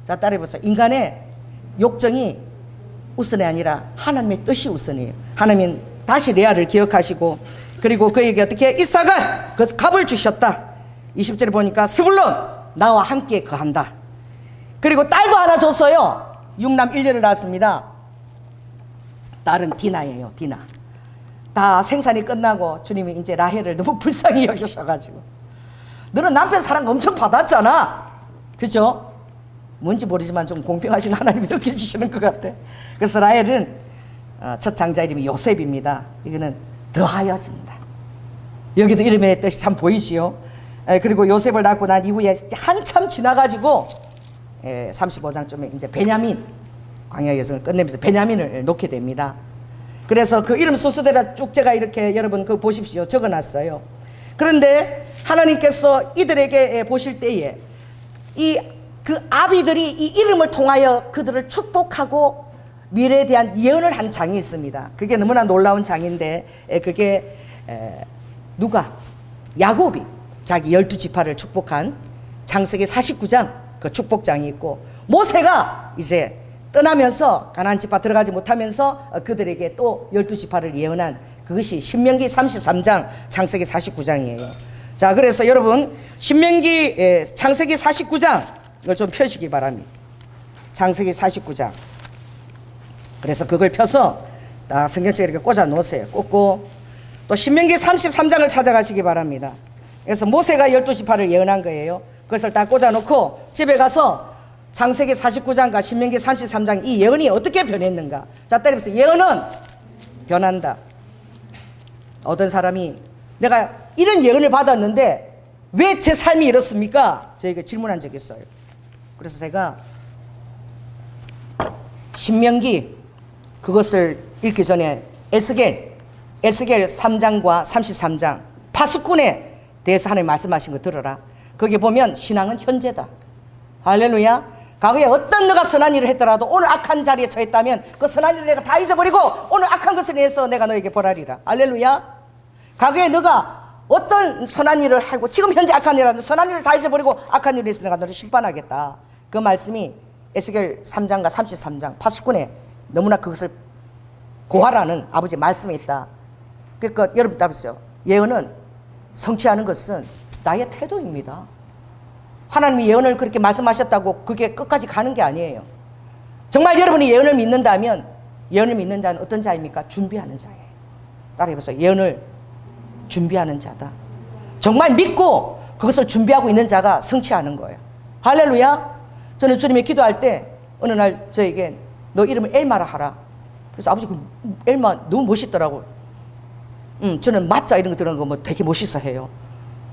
자, 따라해보세요. 인간의 욕정이 우선이 아니라 하나님의 뜻이 우선이에요. 하나님은 다시 레아를 기억하시고, 그리고 그에게 어떻게 이삭을, 그래서 값을 주셨다. 20절에 보니까 스불론 나와 함께 거한다. 그리고 딸도 하나 줬어요. 6남 1녀를 낳았습니다. 딸은 디나예요. 디나. 다 생산이 끝나고 주님이 이제 라헬을 너무 불쌍히 여기셔가지고, 너는 남편 사랑 엄청 받았잖아. 그죠? 뭔지 모르지만 좀 공평하신 하나님이 느껴지시는 것 같아. 그래서 라헬은 첫 장자 이름이 요셉입니다. 이거는 더하여진다. 여기도 이름의 뜻이 참 보이지요. 그리고 요셉을 낳고 난 이후에 한참 지나가지고 35장쯤에 이제 베냐민, 광야 여성을 끝내면서 베냐민을 놓게 됩니다. 그래서 그 이름 순서대로 쭉 제가 이렇게 여러분 그 보십시오. 적어놨어요. 그런데 하나님께서 이들에게 보실 때에 그 아비들이 이 이름을 통하여 그들을 축복하고 미래에 대한 예언을 한 장이 있습니다. 그게 너무나 놀라운 장인데, 그게 누가? 야곱이 자기 12지파를 축복한 창세기 49장 그 축복장이 있고, 모세가 이제 떠나면서 가나안 지파 들어가지 못하면서 그들에게 또 12지파를 예언한 그것이 신명기 33장 창세기 49장이에요. 자, 그래서 여러분 신명기 창세기 49장 이걸 좀 펴시기 바랍니다. 창세기 49장. 그래서 그걸 펴서 딱 성경책에 이렇게 꽂아 놓으세요. 꽂고 또 신명기 33장을 찾아가시기 바랍니다. 그래서 모세가 12지파를 예언한 거예요. 그것을 딱 꽂아 놓고 집에 가서 창세기 49장과 신명기 33장 이 예언이 어떻게 변했는가. 자, 때리면서 예언은 변한다. 어떤 사람이 내가 이런 예언을 받았는데 왜 제 삶이 이렇습니까? 저에게 질문한 적이 있어요. 그래서 제가 신명기 그것을 읽기 전에 에스겔 3장과 33장 파수꾼에 대해서 하나님 말씀하신 거 들어라. 거기 보면 신앙은 현재다. 할렐루야. 과거에 어떤 너가 선한 일을 했더라도 오늘 악한 자리에 처했다면 그 선한 일을 내가 다 잊어버리고 오늘 악한 것을 위해서 내가 너에게 벌하리라. 할렐루야. 과거에 너가 어떤 선한 일을 하고 지금 현재 악한 일을 하는데 선한 일을 다 잊어버리고 악한 일을 위해서 내가 너를 심판하겠다. 그 말씀이 에스겔 3장과 33장 파수꾼에 너무나 그것을 고하라는 아버지의 말씀이 있다. 그러니까 여러분 답했어요. 예언은 성취하는 것은 나의 태도입니다. 하나님이 예언을 그렇게 말씀하셨다고 그게 끝까지 가는 게 아니에요. 정말 여러분이 예언을 믿는다면 예언을 믿는 자는 어떤 자입니까? 준비하는 자예요. 따라해보세요. 예언을 준비하는 자다. 정말 믿고 그것을 준비하고 있는 자가 성취하는 거예요. 할렐루야. 저는 주님이 기도할 때 어느 날 저에게 너 이름을 엘마라 하라. 그래서 아버지 그 엘마 너무 멋있더라고. 저는 맞자 이런 거 들은 거 뭐 되게 멋있어 해요.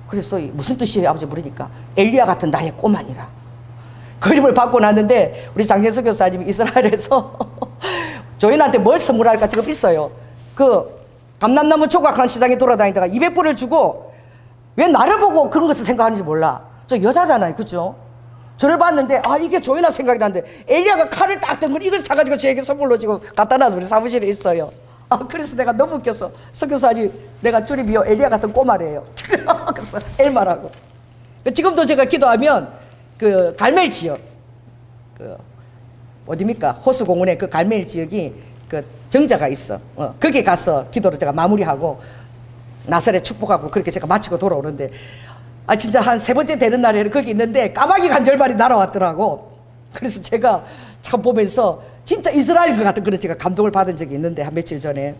그래서 무슨 뜻이에요 아버지 물으니까 엘리야 같은 나의 꼬마니라. 그 이름을 받고 났는데 우리 장재석 교사님이 이스라엘에서 저희한테 뭘 선물할까 지금 있어요. 그 감람나무 조각한 시장에 돌아다니다가 200불을 주고 왜 나를 보고 그런 것을 생각하는지 몰라. 저 여자잖아요. 그죠? 저를 봤는데 아 이게 조이나 생각이 나는데 엘리야가 칼을 딱 든 걸 이걸 사가지고 저에게 선물로 지금 갖다 놔서 우리 사무실에 있어요. 아 그래서 내가 너무 웃겼어. 석교사님 내가 주님이요 엘리야 같은 꼬마래요. 그래서 엘마라고. 지금도 제가 기도하면 그 갈멜 지역 그 어디입니까 호수공원에 그 갈멜 지역이 그 정자가 있어. 거기 가서 기도를 제가 마무리하고 나설에 축복하고 그렇게 제가 마치고 돌아오는데 아 진짜 한 3번째 되는 날에는 거기 있는데 까마귀가 한 10마리 날아왔더라고. 그래서 제가 참 보면서 진짜 이스라엘 같은 그런 제가 감동을 받은 적이 있는데 한 며칠 전에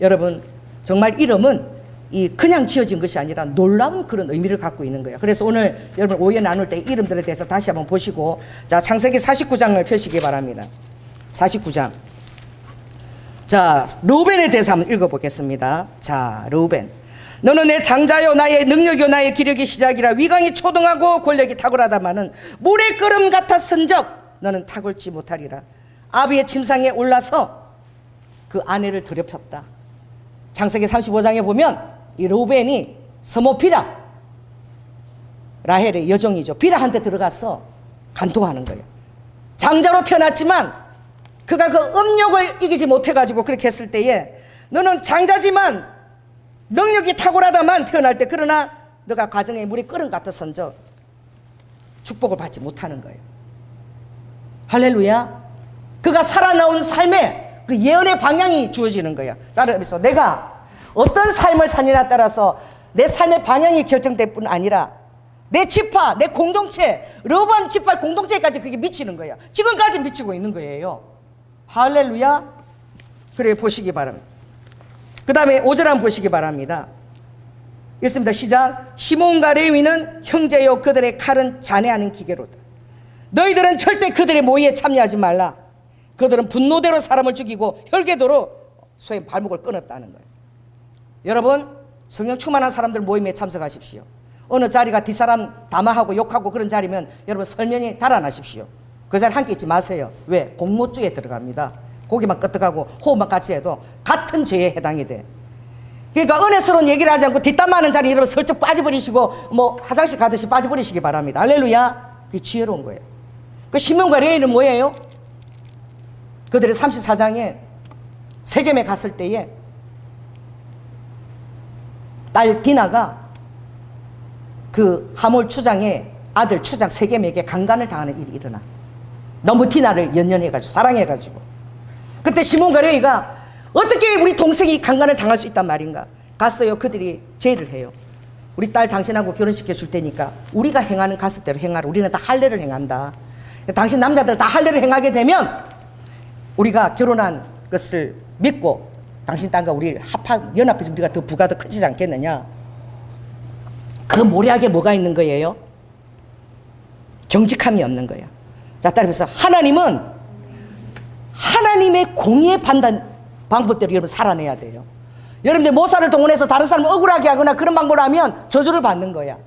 여러분 정말 이름은 이 그냥 지어진 것이 아니라 놀라운 그런 의미를 갖고 있는 거예요. 그래서 오늘 여러분 오해 나눌 때 이름들에 대해서 다시 한번 보시고 자 창세기 49장을 펴시기 바랍니다. 49장. 자 르우벤에 대해서 한번 읽어보겠습니다. 자 르우벤 너는 내 장자요 나의 능력이요 나의 기력이 시작이라 위강이 초등하고 권력이 탁월하다마는 물의 끓음 같아 선적 너는 탁월지 못하리라. 아비의 침상에 올라서 그 아내를 더럽혔다. 창세기 35장에 보면 이 르우벤이 서모 비라 라헬의 여종이죠. 비라한테 들어가서 간통하는 거예요. 장자로 태어났지만 그가 그 음욕을 이기지 못해가지고 그렇게 했을 때에 너는 장자지만 능력이 탁월하다만 태어날 때 그러나 너가 가정에 물이 끓은 같아 선저 축복을 받지 못하는 거예요. 할렐루야. 그가 살아나온 삶에 그 예언의 방향이 주어지는 거야. 따라서 내가 어떤 삶을 사느냐에 따라서 내 삶의 방향이 결정될 뿐 아니라 내 지파, 내 공동체, 르우벤 지파 공동체까지 그게 미치는 거야. 지금까지 미치고 있는 거예요. 할렐루야. 그래 보시기 바랍니다. 그 다음에 5절 한번 보시기 바랍니다. 읽습니다. 시작. 시몬과 레위는 형제요 그들의 칼은 잔해하는 기계로다. 너희들은 절대 그들의 모의에 참여하지 말라. 그들은 분노대로 사람을 죽이고 혈궤도로 소의 발목을 끊었다는 거예요. 여러분 성령 충만한 사람들 모임에 참석하십시오. 어느 자리가 뒷사람 담화하고 욕하고 그런 자리면 여러분 설명이 달아나십시오. 그 자리 함께 있지 마세요. 왜? 공모주에 들어갑니다. 고기만 끄떡하고 호흡만 같이 해도 같은 죄에 해당이 돼. 그러니까 은혜스러운 얘기를 하지 않고 뒷담화하는 자리 여러분 슬쩍 빠져버리시고 뭐 화장실 가듯이 빠져버리시기 바랍니다. 할렐루야. 그게 지혜로운 거예요. 그 시몬과 레위는 뭐예요? 그들의 34장에 세겜에 갔을 때에 딸 디나가 그 하몰 추장의 아들 추장 세겜에게 강간을 당하는 일이 일어나. 너무 디나를 연연해가지고 사랑해가지고 그때 시몬과 레위가 어떻게 우리 동생이 강간을 당할 수 있단 말인가. 갔어요. 그들이 제의를 해요. 우리 딸 당신하고 결혼시켜 줄 테니까 우리가 행하는 가습대로 행하라. 우리는 다 할례를 행한다. 당신 남자들 다 할례를 행하게 되면 우리가 결혼한 것을 믿고 당신 딸과 우리 연합해서 우리가 더 부가 더 크지 않겠느냐. 그 모략에 뭐가 있는 거예요? 정직함이 없는 거예요. 자 따라서 하나님은 하나님의 공의의 판단 방법대로 여러분 살아내야 돼요. 여러분들 모사를 동원해서 다른 사람을 억울하게 하거나 그런 방법을 하면 저주를 받는 거야.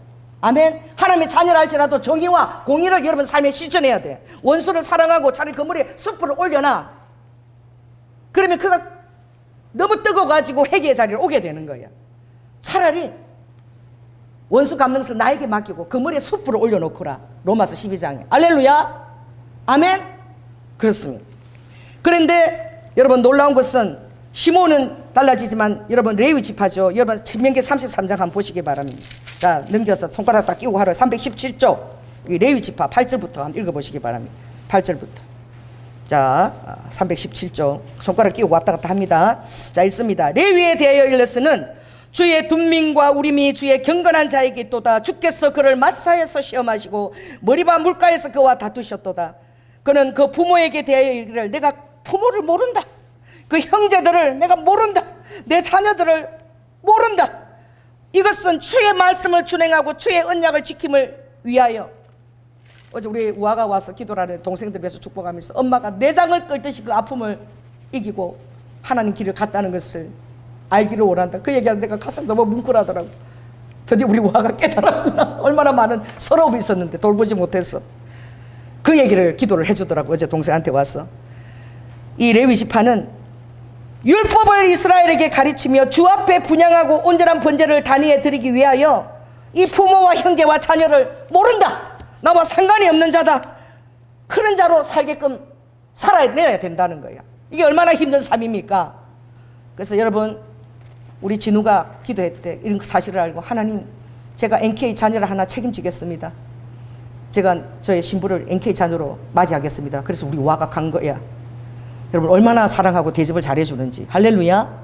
아멘. 하나님의 자녀라 할지라도 정의와 공의를 여러분 삶에 실천해야 돼. 원수를 사랑하고 차라리 그물에 숯불을 올려놔. 그러면 그가 너무 뜨거워가지고 회개의 자리를 오게 되는 거야. 차라리 원수 감능을 나에게 맡기고 그물에 숯불을 올려놓거라. 로마서 12장에. 할렐루야. 아멘. 그렇습니다. 그런데 여러분 놀라운 것은 시몬은 달라지지만 여러분 레위 지파죠. 여러분 신명기 33장 한번 보시기 바랍니다. 자 넘겨서 손가락 딱 끼우고 하루 317조 레위 지파 8절부터 한번 읽어보시기 바랍니다. 8절부터. 자 317조 손가락 끼우고 왔다 갔다 합니다. 자 읽습니다. 레위에 대하여 일러스는 주의 둔민과 우림이 주의 경건한 자에게 있도다. 주께서 그를 마사에서 시험하시고 머리바 물가에서 그와 다투셨도다. 그는 그 부모에게 대하여 이르기를 내가 부모를 모른다. 그 형제들을 내가 모른다. 내 자녀들을 모른다. 이것은 주의 말씀을 준행하고 주의 언약을 지킴을 위하여. 어제 우리 우아가 와서 기도를 하는데 동생들 위해서 축복하면서 엄마가 내장을 끌듯이 그 아픔을 이기고 하나님 길을 갔다는 것을 알기를 원한다. 그 얘기하는데 내가 가슴 너무 뭉클하더라고. 드디어 우리 우아가 깨달았구나. 얼마나 많은 서러움이 있었는데 돌보지 못해서. 그 얘기를 기도를 해주더라고. 어제 동생한테 와서. 이 레위 지파는 율법을 이스라엘에게 가르치며 주 앞에 분향하고 온전한 번제를 단위에 드리기 위하여 이 부모와 형제와 자녀를 모른다. 나와 상관이 없는 자다. 그런 자로 살게끔 살아내야 된다는 거야. 이게 얼마나 힘든 삶입니까? 그래서 여러분, 우리 진우가 기도했대. 이런 사실을 알고 하나님, 제가 NK 자녀를 하나 책임지겠습니다. 제가 저의 신부를 NK 자녀로 맞이하겠습니다. 그래서 우리 와가 간 거야. 여러분 얼마나 사랑하고 대접을 잘해주는지. 할렐루야.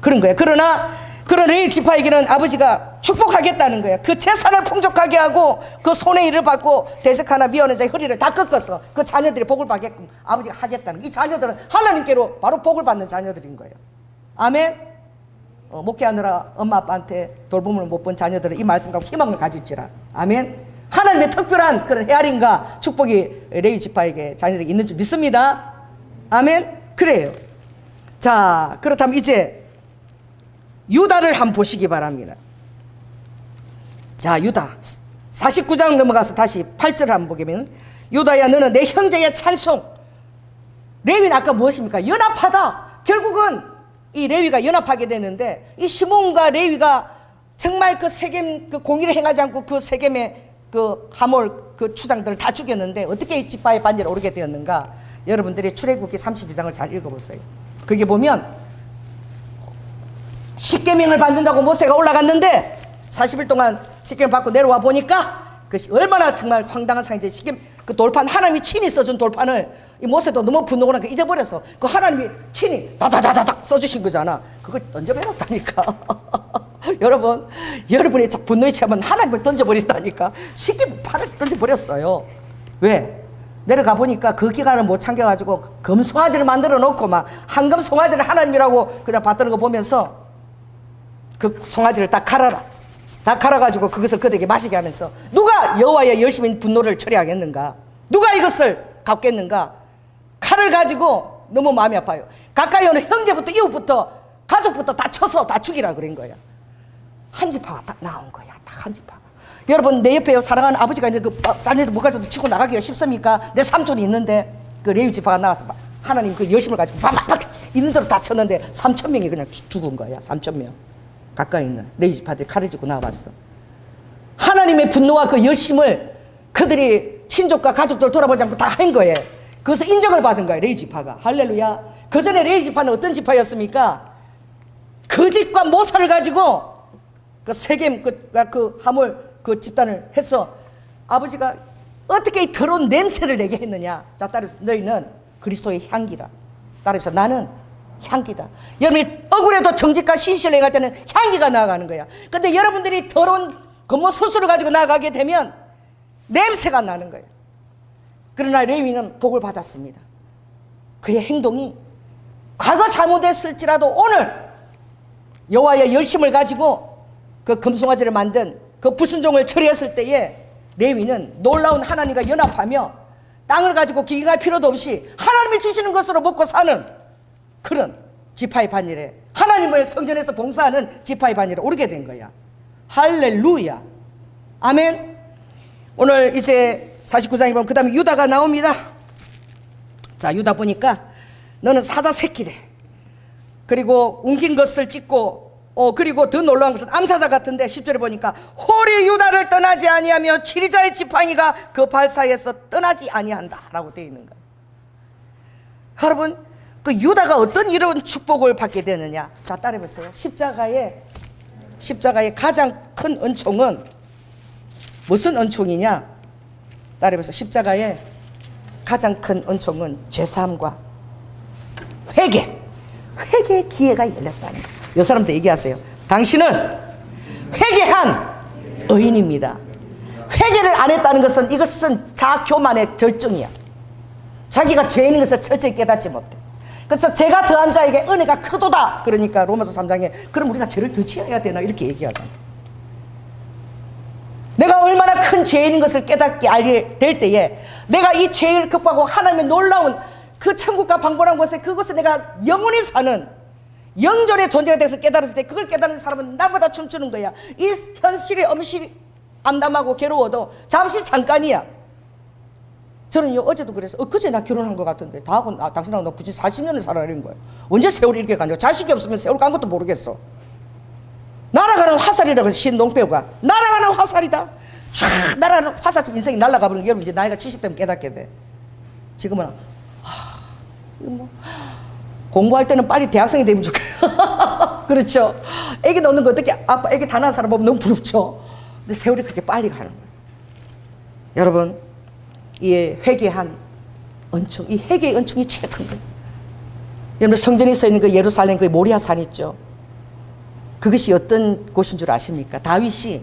그런 거야. 그러나 그런 레위 지파에게는 아버지가 축복하겠다는 거야. 그 재산을 풍족하게 하고 그 손에 일을 받고 대적 하나 미워하는 자의 허리를 다 꺾어서 그 자녀들이 복을 받게끔 아버지가 하겠다는 거야. 이 자녀들은 하나님께로 바로 복을 받는 자녀들인 거예요. 아멘. 목회하느라 엄마 아빠한테 돌봄을 못 본 자녀들은 이 말씀 갖고 희망을 가질지라. 아멘. 하나님의 특별한 그런 헤아림과 축복이 레위 지파에게 자녀들에게 있는 줄 믿습니다. 아멘. 그래요. 자, 그렇다면 이제 유다를 한번 보시기 바랍니다. 자, 유다 49장 넘어가서 다시 8절을 한번 보면 유다야 너는 내 형제의 찬송. 레위는 아까 무엇입니까? 연합하다. 결국은 이 레위가 연합하게 되는데 이 시몬과 레위가 정말 그 세겜 그 공의를 행하지 않고 그 세겜의 그 하몰 그 추장들을 다 죽였는데 어떻게 이 지파의 반열에 오르게 되었는가? 여러분들이 출애굽기 32장을 잘 읽어보세요. 거기 보면 십계명을 받는다고 모세가 올라갔는데 40일 동안 십계명 받고 내려와 보니까 그것이 얼마나 정말 황당한 상인지. 십계명 그 돌판 하나님이 친히 써준 돌판을 이 모세도 너무 분노가 나니까 잊어버려서 그 하나님이 친히 다다다다닥 써주신 거잖아. 그걸 던져버렸다니까. 여러분이 분노에 취하면 하나님을 던져버린다니까. 십계명판을 던져버렸어요. 왜? 내려가 보니까 그 기간을 못 참겨가지고 금송아지를 만들어 놓고 막 한금 송아지를 하나님이라고 그냥 받드는 거 보면서 그 송아지를 다 갈아라. 다 갈아가지고 그것을 그들에게 마시게 하면서 누가 여호와의 열심히 분노를 처리하겠는가? 누가 이것을 갚겠는가? 칼을 가지고 너무 마음이 아파요. 가까이 오는 형제부터 이웃부터 가족부터 다 쳐서 다 죽이라 그런 거야. 한 지파가 딱 나온 거야. 딱 한 지파가. 여러분 내 옆에 사랑하는 아버지가 이제 그 자녀들 못 가지고 치고 나가기가 쉽습니까? 내 삼촌이 있는데 그 레위 지파가 나와서 하나님 그 열심을 가지고 막 있는 대로 다 쳤는데 3,000명이 그냥 죽은 거야. 3,000명. 가까이 있는 레위 지파들이 칼을 쥐고 나왔어. 하나님의 분노와 그 열심을 그들이 친족과 가족들 돌아보지 않고 다 한 거예요. 그것을 인정을 받은 거예요. 레위 지파가. 할렐루야. 그 전에 레위 지파는 어떤 지파였습니까? 거짓과 모사를 가지고 그 세겜 그 하몰 그 집단을 해서 아버지가 어떻게 이 더러운 냄새를 내게 했느냐. 자, 따라서 너희는 그리스도의 향기라. 따라서 나는 향기다. 여러분이 억울해도 정직과 신실을 행할 때는 향기가 나아가는 거야. 근데 여러분들이 더러운 겉모 수술을 가지고 나아가게 되면 냄새가 나는 거예요. 그러나 레위는 복을 받았습니다. 그의 행동이 과거 잘못했을지라도 오늘 여호와의 열심을 가지고 그 금송아지를 만든 그 불순종을 처리했을 때에 레위는 놀라운 하나님과 연합하며 땅을 가지고 기경할 필요도 없이 하나님이 주시는 것으로 먹고 사는 그런 지파의 반열에 하나님을 성전에서 봉사하는 지파의 반열에 오르게 된 거야. 할렐루야. 아멘. 오늘 이제 49장에 보면 그 다음에 유다가 나옵니다. 자, 유다 보니까 너는 사자 새끼래. 그리고 웅긴 것을 찍고 그리고 더 놀라운 것은 암사자 같은데 10절에 보니까 홀이 유다를 떠나지 아니하며 치리자의 지팡이가 그 발 사이에서 떠나지 아니한다 라고 되어 있는 거예요. 여러분 그 유다가 어떤 이런 축복을 받게 되느냐. 자, 따라해보세요. 십자가의 가장 큰 은총은 무슨 은총이냐. 따라해보세요. 십자가의 가장 큰 은총은 죄사함과 회개의 기회가 열렸다는 거예요. 이 사람들 얘기하세요. 당신은 회개한 의인입니다. 회개를 안 했다는 것은 이것은 자교만의 절정이야. 자기가 죄인인 것을 철저히 깨닫지 못해. 그래서 죄가 더한 자에게 은혜가 크도다. 그러니까 로마서 3장에 그럼 우리가 죄를 더 지어야 되나 이렇게 얘기하잖아. 내가 얼마나 큰 죄인인 것을 깨닫게 알게 될 때에 내가 이 죄를 극복하고 하나님의 놀라운 그 천국과 방불한 곳에 그곳에 내가 영원히 사는 영존의 존재가 돼서 깨달았을 때 그걸 깨달은 사람은 나보다 춤추는 거야. 이 현실이 엄실히 암담하고 괴로워도 잠시 잠깐이야. 저는요 어제도 그래서 그제 나 결혼한 것 같은데 다하고 당신하고 나 굳이 40년을 살아라는 거야. 언제 세월이 이렇게 가냐. 자식이 없으면 세월 간 것도 모르겠어. 날아가는 화살이라고 해서 신농배우가 날아가는 화살이다. 쫙 날아가는 화살처럼 인생이 날아가 버리는 게 여러분 이제 나이가 70대면 깨닫게 돼. 지금은 공부할 때는 빨리 대학생이 되면 좋겠어. 그렇죠. 애기 넣는 거 어떻게 아빠 애기 다 낳은 사람 보면 너무 부럽죠. 근데 세월이 그렇게 빨리 가는 거예요. 여러분 이 회개한 은총, 이 회개의 은총이 제일 큰 거예요. 여러분 성전에 서 있는 그 예루살렘 그 모리아산 있죠. 그것이 어떤 곳인 줄 아십니까? 다윗이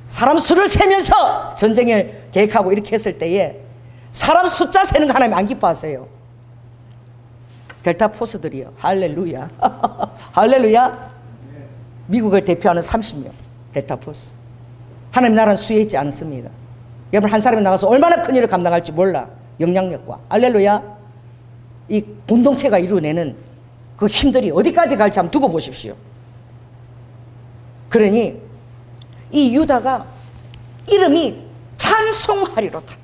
사람 수를 세면서 전쟁을 계획하고 이렇게 했을 때에 사람 숫자 세는 거 하나님 안 기뻐하세요. 델타 포스들이요. 할렐루야. 할렐루야. 미국을 대표하는 30명 델타 포스. 하나님 나라는 수에 있지 않습니다. 여러분 한 사람이 나가서 얼마나 큰 일을 감당할지 몰라. 영향력과 할렐루야. 이 공동체가 이루어내는 그 힘들이 어디까지 갈지 한번 두고 보십시오. 그러니 이 유다가 이름이 찬송하리로다.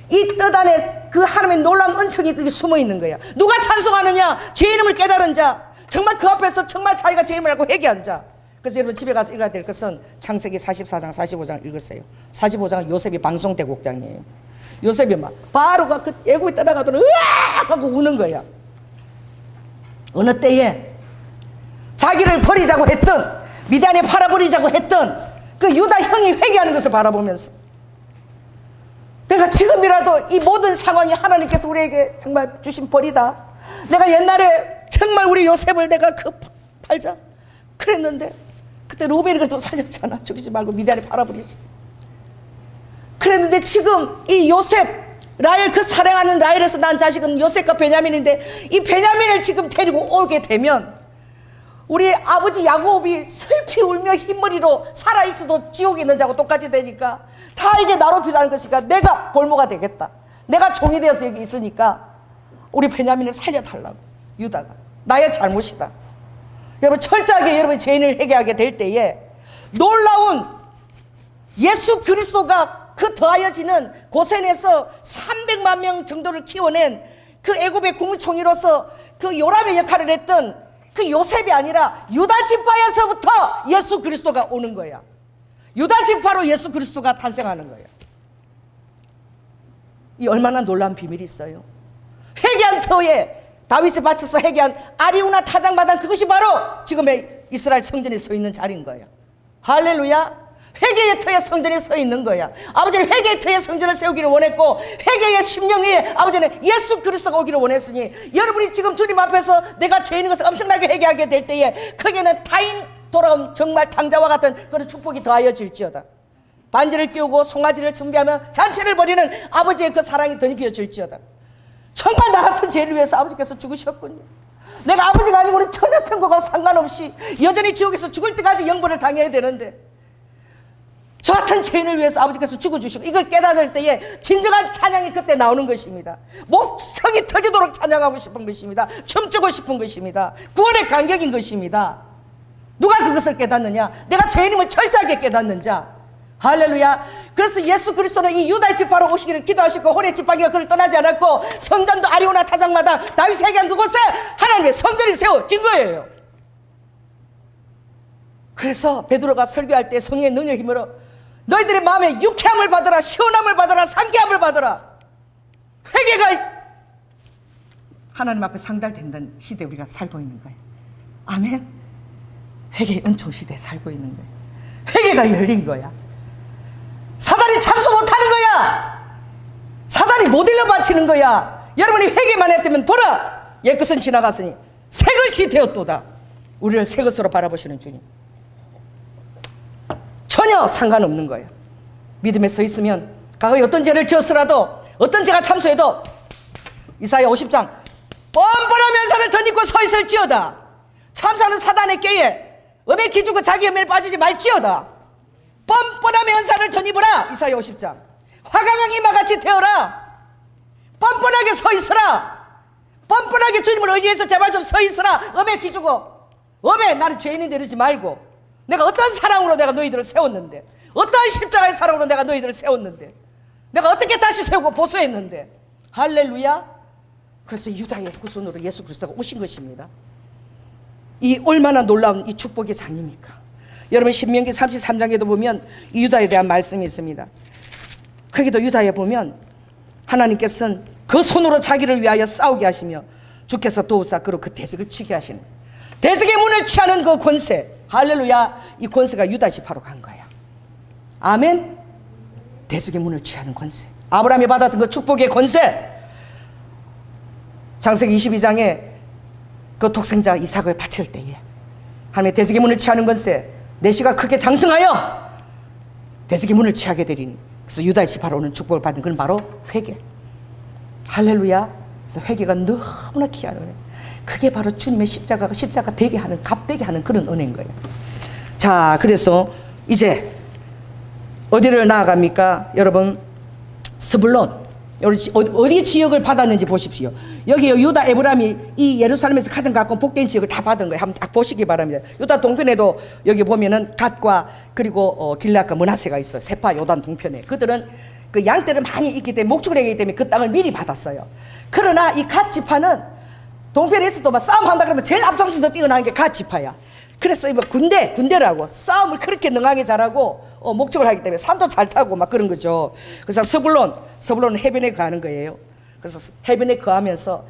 이 뜻 안에 그 하나님의 놀라운 은총이 그게 숨어 있는 거야. 누가 찬송하느냐? 죄 이름을 깨달은 자, 정말 그 앞에서 정말 자기가 죄 이름을 알고 회개한 자. 그래서 여러분 집에 가서 읽어야 될 것은 창세기 44장 45장을 읽으세요. 45장은 요셉이 방송대국장이에요. 요셉이 막 바로가 그 애국이 떠나가더니 으악 하고 우는 거야. 어느 때에 자기를 버리자고 했던 미디안에 팔아버리자고 했던 그 유다 형이 회개하는 것을 바라보면서 내가 지금이라도 이 모든 상황이 하나님께서 우리에게 정말 주신 벌이다. 내가 옛날에 정말 우리 요셉을 내가 팔자 그랬는데 그때 루벤이 그래도 살렸잖아. 죽이지 말고 미디안에 팔아버리지. 그랬는데 지금 이 요셉 라헬 그 사랑하는 라헬에서 난 자식은 요셉과 베냐민인데 이 베냐민을 지금 데리고 오게 되면 우리 아버지 야곱이 슬피 울며 흰머리로 살아있어도 지옥에 있는 자하고 똑같이 되니까 다 이게 나로 필요한 것이니까 내가 볼모가 되겠다. 내가 종이 되어서 여기 있으니까 우리 베냐민을 살려달라고. 유다가 나의 잘못이다. 여러분 철저하게 여러분이 죄인을 회개하게 될 때에 놀라운 예수 그리스도가 그 더하여지는 고센에서 300만 명 정도를 키워낸 그 애굽의 국무총리로서 그 요람의 역할을 했던 그 요셉이 아니라 유다 지파에서부터 예수 그리스도가 오는 거야. 유다 지파로 예수 그리스도가 탄생하는 거예요. 이 얼마나 놀라운 비밀이 있어요. 회개한 터에 다윗이 바쳐서 회개한 아리우나 타작마당 그것이 바로 지금의 이스라엘 성전에 서 있는 자리인 거예요. 할렐루야. 회개의 터에 성전에 서 있는 거야. 아버지는 회개의 터에 성전을 세우기를 원했고 회개의 심령 위에 아버지는 예수 그리스도가 오기를 원했으니 여러분이 지금 주님 앞에서 내가 죄인인 것을 엄청나게 회개하게 될 때에 크게는 타인 돌아온 정말 당자와 같은 그런 축복이 더하여질지어다. 반지를 끼우고 송아지를 준비하며 잔치를 벌이는 아버지의 그 사랑이 덧입혀질지어다. 정말 나 같은 죄를 위해서 아버지께서 죽으셨군요. 내가 아버지가 아니고 우리 천하천국과 상관없이 여전히 지옥에서 죽을 때까지 영벌을 당해야 되는데 저 같은 죄인을 위해서 아버지께서 죽어주시고 이걸 깨달을 때에 진정한 찬양이 그때 나오는 것입니다. 목성이 터지도록 찬양하고 싶은 것입니다. 춤추고 싶은 것입니다. 구원의 간격인 것입니다. 누가 그것을 깨닫느냐? 내가 죄인임을 철저하게 깨닫는 자. 할렐루야. 그래서 예수 그리스도는 이 유다의 지파로 오시기를 기도하시고 호레 지파기가 그를 떠나지 않았고 성전도 아리오나 타작마다 다윗이 회개한 그곳에 하나님의 성전이 세워진 거예요. 그래서 베드로가 설교할 때 성령의 능력의 힘으로 너희들의 마음에 유쾌함을 받아라, 시원함을 받아라, 상쾌함을 받아라. 회개가 하나님 앞에 상달된다는 시대에 우리가 살고 있는 거예요. 아멘. 회개의 은총 시대에 살고 있는 거예요. 회개가 열린 거야. 사단이 참소 못하는 거야. 사단이 못 일러 바치는 거야. 여러분이 회개만 했다면 보라, 옛것은 지나갔으니 새것이 되었도다. 우리를 새 것으로 바라보시는 주님. 전혀 상관없는 거예요. 믿음에 서 있으면 과거에 어떤 죄를 지었으라도 어떤 죄가 참소해도 이사야 50장 뻔뻔한 면사를 덧입고 서 있을지어다. 참소하는 사단의 꾀에 음에 기죽고 자기 염려에 빠지지 말지어다. 뻔뻔한 면사를 덧입으라. 이사야 50장. 화강한 이마같이 되어라. 뻔뻔하게 서 있으라. 뻔뻔하게 주님을 의지해서 제발 좀 서 있으라. 음에 기죽어. 음에 나는 죄인인데 이러지 말고, 내가 어떤 사랑으로 내가 너희들을 세웠는데, 어떤 십자가의 사랑으로 내가 너희들을 세웠는데, 내가 어떻게 다시 세우고 보수했는데. 할렐루야. 그래서 유다의 후손으로 예수 그리스도가 오신 것입니다. 이 얼마나 놀라운 이 축복의 장입니까? 여러분 신명기 33장에도 보면 이 유다에 대한 말씀이 있습니다. 거기도 유다에 보면 하나님께서는 그 손으로 자기를 위하여 싸우게 하시며 주께서 도우사 그로 그 대적을 치게 하시는, 대적의 문을 취하는 그 권세, 할렐루야. 이 권세가 유다 지파로 간 거야. 아멘. 대적의 문을 취하는 권세, 아브라함이 받았던 그 축복의 권세. 창세기 22장에 그 독생자 이삭을 바칠 때에 하나님의 대적의 문을 취하는 권세, 내 씨가 크게 장성하여 대적의 문을 취하게 되리니, 그래서 유다의 지파로 오는 축복을 받은 그건 바로 회개. 할렐루야. 그래서 회개가 너무나 귀한 은혜. 그게 바로 주님의 십자가 되게 하는, 값되게 하는 그런 은혜인 거예요. 자, 그래서 이제 어디를 나아갑니까? 여러분, 스불론, 어디 지역을 받았는지 보십시오. 여기 유다 에브라임이 이 예루살렘에서 가장 가까운 복된 지역을 다 받은 거예요. 한번 딱 보시기 바랍니다. 유다 동편에도 여기 보면은 갓과 그리고 길앗과 므낫세가 있어요. 세파 요단 동편에. 그들은 그 양떼를 많이 있기 때문에, 목축을 하기 때문에 그 땅을 미리 받았어요. 그러나 이 갓 지파는 동편에서도 막 싸움한다 그러면 제일 앞장서서 뛰어나는 게 갓 지파야. 그래서 뭐 군대라고 싸움을 그렇게 능하게 잘하고 목적을 하기 때문에 산도 잘 타고 막 그런 거죠. 그래서 서불론은 해변에 거하는 거예요. 그래서 해변에 거하면서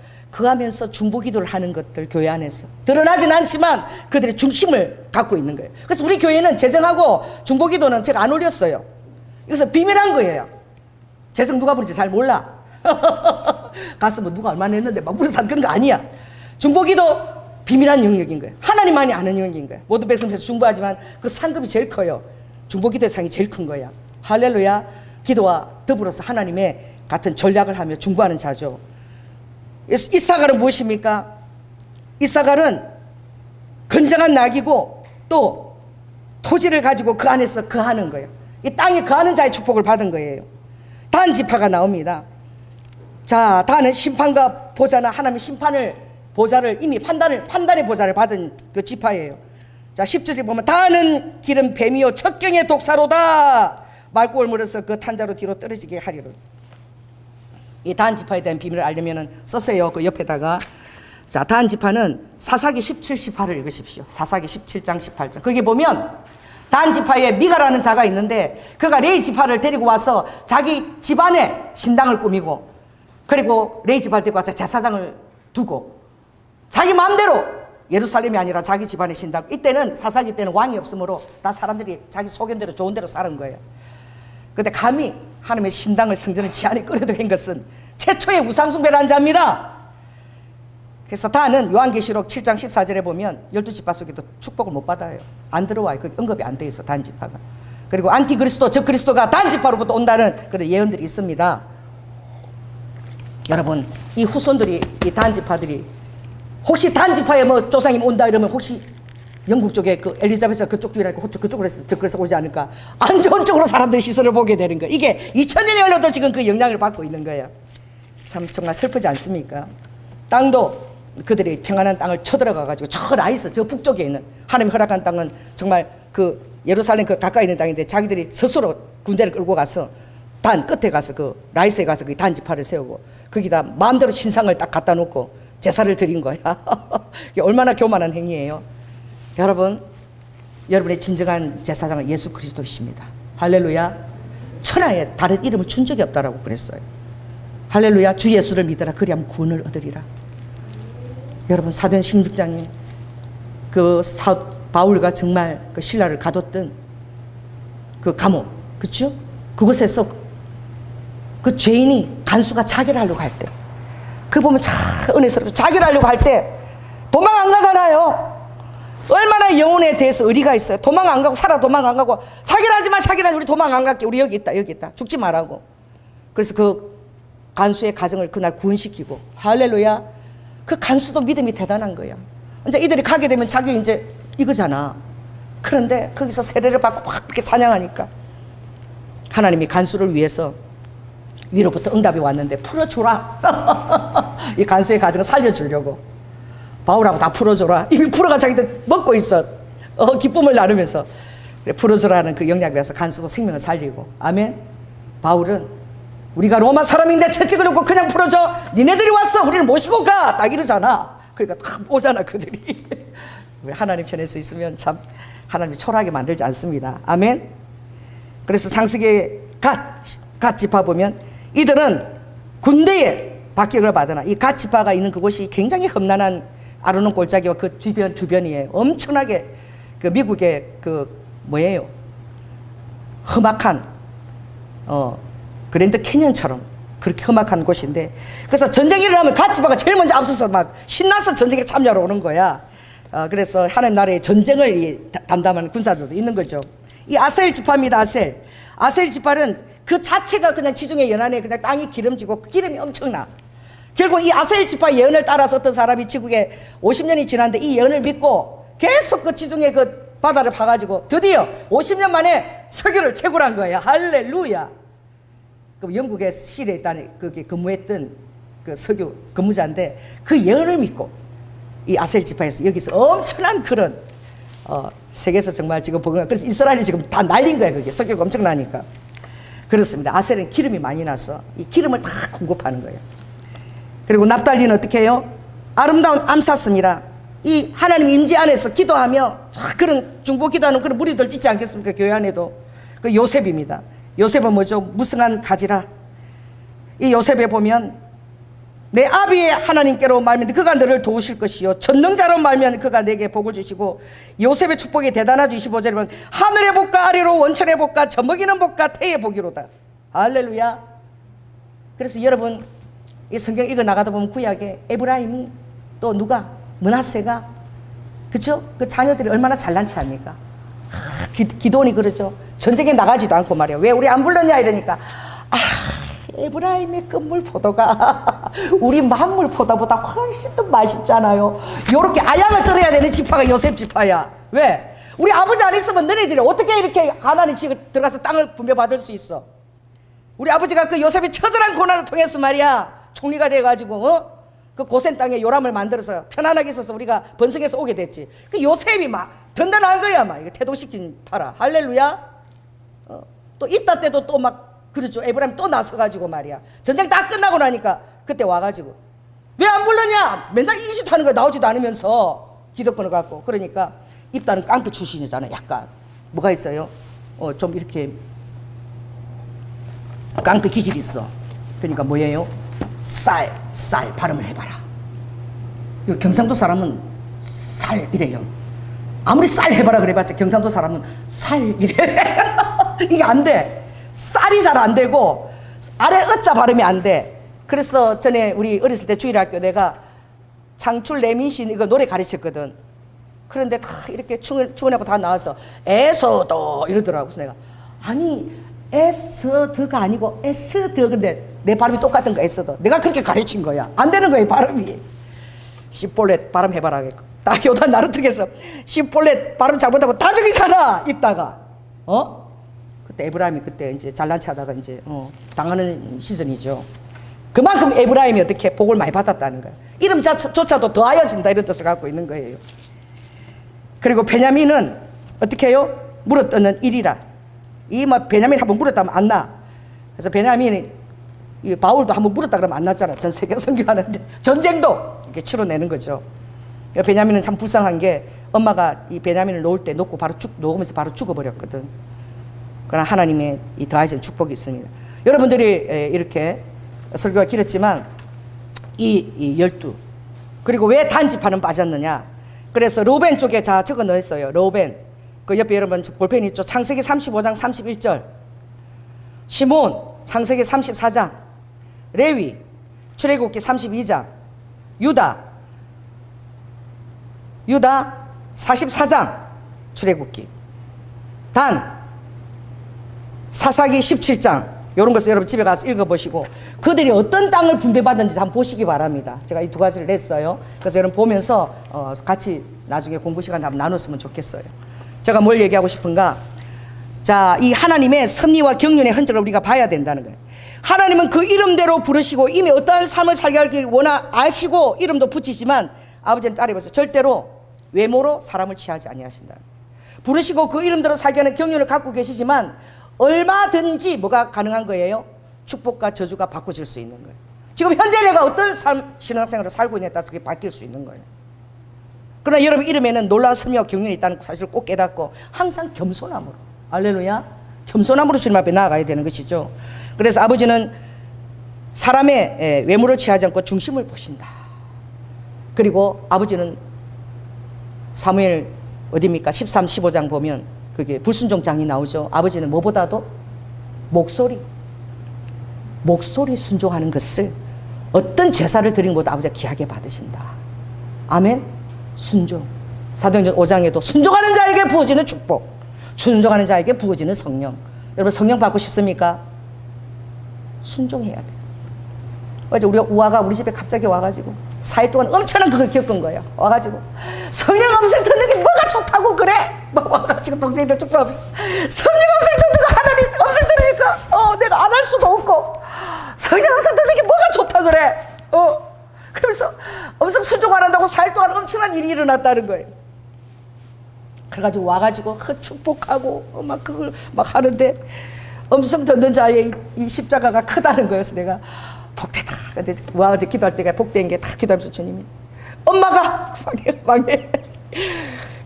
중보기도를 하는 것들, 교회 안에서 드러나진 않지만 그들의 중심을 갖고 있는 거예요. 그래서 우리 교회는 재정하고 중보기도는 제가 안 올렸어요. 이것은 비밀한 거예요. 재정 누가 부르지 잘 몰라. 가서 뭐 누가 얼마나 했는데 막 물어서 그런 거 아니야. 중보기도 비밀한 영역인 거예요. 하나님만이 아는 영역인 거예요. 모든 백성에서 중보하지만 그 상급이 제일 커요. 중보기도의 상이 제일 큰 거야. 할렐루야. 기도와 더불어서 하나님의 같은 전략을 하며 중보하는 자죠. 이사갈은 무엇입니까? 이사갈은 건장한 낙이고 또 토지를 가지고 그 안에서 거하는 거예요. 이 땅에 거하는 자의 축복을 받은 거예요. 단 지파가 나옵니다. 자, 단은 심판과 보좌나 하나님의 심판을 보좌를 이미 판단의 보좌를 받은 그 지파예요. 자, 10절에 보면 단은 기름 뱀이요 척경의 독사로다. 말꼬을 물어서 그 탄자로 뒤로 떨어지게 하리로. 이 단 지파에 대한 비밀을 알려면은 썼어요. 그 옆에다가. 자, 단 지파는 사사기 17, 18을 읽으십시오. 사사기 17장 18장. 거기 보면 단 지파에 미가라는 자가 있는데 그가 레위 지파를 데리고 와서 자기 집안에 신당을 꾸미고, 그리고 레위 지파를 데리고 와서 제사장을 두고 자기 마음대로 예루살렘이 아니라 자기 집안에 신당. 이때는 사사기 때는 왕이 없으므로 다 사람들이 자기 소견대로 좋은 대로 사는 거예요. 근데 감히 하나님의 신당을 성전을 지 안에 끌어들인 것은 최초의 우상숭배라는 자입니다. 그래서 다는 요한계시록 7장 14절에 보면 12지파 속에도 축복을 못 받아요. 안 들어와요. 그 언급이 안 돼 있어, 단지파가. 그리고 안티그리스도, 적 그리스도가 단지파로부터 온다는 그런 예언들이 있습니다. 여러분, 이 후손들이, 이 단지파들이 혹시 단지파에 뭐 조상이 온다 이러면 혹시 영국 쪽에 그 엘리자베스가 그쪽 주의라니까 그쪽으로 해서 그래서 오지 않을까? 안 좋은 쪽으로 사람들이 시선을 보게 되는 거예요. 이게 2000년이 흘러도 지금 그 영향을 받고 있는 거예요. 참 정말 슬프지 않습니까? 땅도 그들이 평안한 땅을 쳐들어가가지고 저 라이스, 저 북쪽에 있는 하나님이 허락한 땅은 정말 그 예루살렘 그 가까이 있는 땅인데 자기들이 스스로 군대를 끌고 가서 단 끝에 가서 그 라이스에 가서 그 단지파를 세우고 거기다 마음대로 신상을 딱 갖다 놓고 제사를 드린 거야. 이게 얼마나 교만한 행위예요. 여러분, 여러분의 진정한 제사장은 예수 그리스도이십니다. 할렐루야. 천하에 다른 이름을 준 적이 없다라고 그랬어요. 할렐루야. 주 예수를 믿으라 그리하면 구원을 얻으리라. 여러분, 사도행 16장에 그 바울과 정말 그 신라를 가뒀던 그 감옥, 그렇죠? 그곳에서 그 죄인이 간수가 자결을 하려고 할 때, 그 보면 참 은혜스럽죠. 자결을 하려고 할 때 도망 안 가잖아요. 얼마나 영혼에 대해서 의리가 있어요. 도망 안 가고, 살아 도망 안 가고, 자기는 하지만 자기는 우리 도망 안 갈게. 우리 여기 있다, 여기 있다. 죽지 말라고. 그래서 그 간수의 가정을 그날 구원시키고, 할렐루야. 그 간수도 믿음이 대단한 거야. 이제 이들이 가게 되면 자기 이제 이거잖아. 그런데 거기서 세례를 받고 막 이렇게 찬양하니까 하나님이 간수를 위해서 위로부터 응답이 왔는데 풀어줘라. 이 간수의 가정을 살려주려고 바울하고 다 풀어줘라. 이미 풀어가 자기들 먹고 있어. 기쁨을 나누면서 그래, 풀어줘라는 그 영향에 의해서 간수도 생명을 살리고. 아멘. 바울은 우리가 로마 사람인데 채찍을 놓고 그냥 풀어줘. 니네들이 왔어. 우리를 모시고 가. 딱 이러잖아. 그러니까 다 오잖아 그들이. 하나님 편에서 있으면 참 하나님이 초라하게 만들지 않습니다. 아멘. 그래서 창세기의 갓 지파 보면 이들은 군대에 박격을 받으나 이 갓 지파가 있는 그곳이 굉장히 험난한 아르논 골짜기와 그 주변이에요. 엄청나게 그 미국의 그 뭐예요? 험악한 그랜드 캐년처럼 그렇게 험악한 곳인데, 그래서 전쟁이 일어나면 갓 지파가 제일 먼저 앞서서 막 신나서 전쟁에 참여하러 오는 거야. 그래서 하나님 나라의 전쟁을 담당하는 군사들도 있는 거죠. 이 아셀 지파입니다. 아셀 지파는 그 자체가 그냥 지중해 연안에 그냥 땅이 기름지고 그 기름이 엄청나. 결국 이 아셀 지파 예언을 따라서 어떤 사람이 지국에 50년이 지났는데 이 예언을 믿고 계속 그 지중해 그 바다를 파가지고 드디어 50년 만에 석유를 채굴한 거예요. 할렐루야. 그 영국의 실에 있다는 그게 근무했던 그 석유 근무자인데 그 예언을 믿고 이 아셀 지파에서 여기서 엄청난 그런 세계에서 정말 지금 보면, 그래서 이스라엘이 지금 다 날린 거예요. 그게 석유가 엄청나니까. 그렇습니다. 아셀은 기름이 많이 나서 이 기름을 다 공급하는 거예요. 그리고 납달리는 어떻게 해요? 아름다운 암사슴이라 이 하나님 임재 안에서 기도하며 그런 중보 기도하는 그런 무리들 있지 않겠습니까? 교회 안에도. 그 요셉입니다. 요셉은 뭐죠? 무성한 가지라. 이 요셉에 보면 내 아비의 하나님께로 말면 그가 너를 도우실 것이요 전능자로 말면 그가 내게 복을 주시고, 요셉의 축복이 대단하죠. 25절에 보면 하늘의 복과 아래로 원천의 복과 젖먹이는 복과 태의 복이로다. 할렐루야. 그래서 여러분 이 성경 읽어 나가다 보면 구약에 에브라임이 또 누가 므낫세가 그쵸? 그 자녀들이 얼마나 잘난치 합니까? 기도원이 그러죠. 전쟁에 나가지도 않고 말이야. 왜 우리 안 불렀냐 이러니까 에브라임의 끝물 포도가 우리 만물 포도보다 훨씬 더 맛있잖아요. 요렇게 아양을 떨어야 되는 지파가 요셉 지파야. 왜? 우리 아버지 안 있으면 너네들이 어떻게 이렇게 가나안에 들어가서 땅을 분배받을 수 있어? 우리 아버지가 그 요셉의 처절한 고난을 통해서 말이야 총리가 돼가지고 그 고센 땅에 요람을 만들어서 편안하게 있어서 우리가 번성해서 오게 됐지. 그 요셉이 막 든든한 거야. 막 이거 태도시킨 파라. 할렐루야. 또 입다 때도 또 막 그렇죠. 에브라임 또 나서가지고 말이야 전쟁 다 끝나고 나니까 그때 와가지고 왜 안 불렀냐? 맨날 이짓하는 거야. 나오지도 않으면서 기득권을 갖고. 그러니까 입다는 깡패 출신이잖아. 약간 뭐가 있어요? 좀 이렇게 깡패 기질이 있어. 그러니까 뭐예요? 쌀 발음을 해봐라. 경상도 사람은 살 이래요. 아무리 쌀 해봐라 그래봤자 경상도 사람은 살 이래. 이게 안 돼. 쌀이 잘 안 되고 아래 어자 발음이 안 돼. 그래서 전에 우리 어렸을 때 주일학교 내가 장출 내민신 이거 노래 가르쳤거든. 그런데 이렇게 충원하고 다 나와서 에서더 이러더라고. 그래서 내가 아니 에서더가 아니고 에서더. 근데 내 발음이 똑같은 거 에서더. 내가 그렇게 가르친 거야. 안 되는 거야 발음이. 시폴렛 발음 해봐라. 딱 요단 나루특에서 시폴렛 발음 잘못하면 다 죽이잖아. 입다가 그때 에브라임이 그때 이제 잘난 체하다가 이제 당하는 시즌이죠. 그만큼 에브라임이 어떻게 복을 많이 받았다는 거예요. 이름조차도 더하여진다 이런 뜻을 갖고 있는 거예요. 그리고 베냐민은 어떻게 해요? 물어뜯는 일이라. 이 뭐 베냐민 한번 물었다면 안 나. 그래서 베냐민이 이 바울도 한번 물었다 그러면 안 났잖아. 전 세계 선교하는데 전쟁도 이렇게 치러내는 거죠. 베냐민은 참 불쌍한 게 엄마가 이 베냐민을 놓을 때 놓고 바로 놓으면서 바로 죽어버렸거든. 그러나 하나님의 이 더하신 축복이 있습니다. 여러분들이 이렇게 설교가 길었지만 이 12 그리고 왜 단지파는 빠졌느냐. 그래서 로벤 쪽에 자 적어 넣었어요. 로벤 그 옆에 여러분 볼펜이 있죠. 창세기 35장 31절 시몬 창세기 34장 레위 출애굽기 32장 유다 44장 출애굽기, 단 사사기 17장 이런 것을 여러분 집에 가서 읽어보시고 그들이 어떤 땅을 분배받았는지 한번 보시기 바랍니다. 제가 이 두 가지를 냈어요. 그래서 여러분 보면서 같이 나중에 공부 시간 한번 나눴으면 좋겠어요. 제가 뭘 얘기하고 싶은가? 자, 이 하나님의 섭리와 경륜의 흔적을 우리가 봐야 된다는 거예요. 하나님은 그 이름대로 부르시고 이미 어떠한 삶을 살게 하길 아시고 이름도 붙이지만 아버지는 따라해보세요. 절대로 외모로 사람을 취하지 아니하신다. 부르시고 그 이름대로 살게 하는 경륜을 갖고 계시지만 얼마든지 뭐가 가능한 거예요? 축복과 저주가 바꿔질 수 있는 거예요. 지금 현재 내가 어떤 신앙생활을 살고 있느냐에 따라서 그게 바뀔 수 있는 거예요. 그러나 여러분 이름에는 놀라운 섭리와 경륜이 있다는 사실을 꼭 깨닫고 항상 겸손함으로, 할렐루야, 겸손함으로 주님 앞에 나아가야 되는 것이죠. 그래서 아버지는 사람의 외모를 취하지 않고 중심을 보신다. 그리고 아버지는 사무엘 어디입니까? 13, 15장 보면 그게 불순종장이 나오죠. 아버지는 뭐보다도 목소리 순종하는 것을 어떤 제사를 드리는 것보다 아버지가 귀하게 받으신다. 아멘. 순종. 사도행전 5장에도 순종하는 자에게 부어지는 축복, 순종하는 자에게 부어지는 성령. 여러분 성령 받고 싶습니까? 순종해야 돼. 어제 우리 우아가 우리 집에 갑자기 와가지고 4일 동안 엄청난 그걸 겪은 거예요. 와가지고 성령 음성 듣는 게 뭐가 좋다고 그래? 막 와가지고 동생들 축복 없어. 성령 음성 듣는 거 하나님 음성 들으니까 내가 안 할 수도 없고 성령 음성 듣는 게 뭐가 좋다 그래? 그러면서 음성 순종 안 한다고 4일 동안 엄청난 일이 일어났다는 거예요. 그래가지고 와가지고 축복하고 막 그걸 막 하는데 음성 듣는 자의 이 십자가가 크다는 거였어. 내가 복되다. 근데 와 어제 기도할 때가 복된 게 다 기도하면서 주님이 엄마가 방에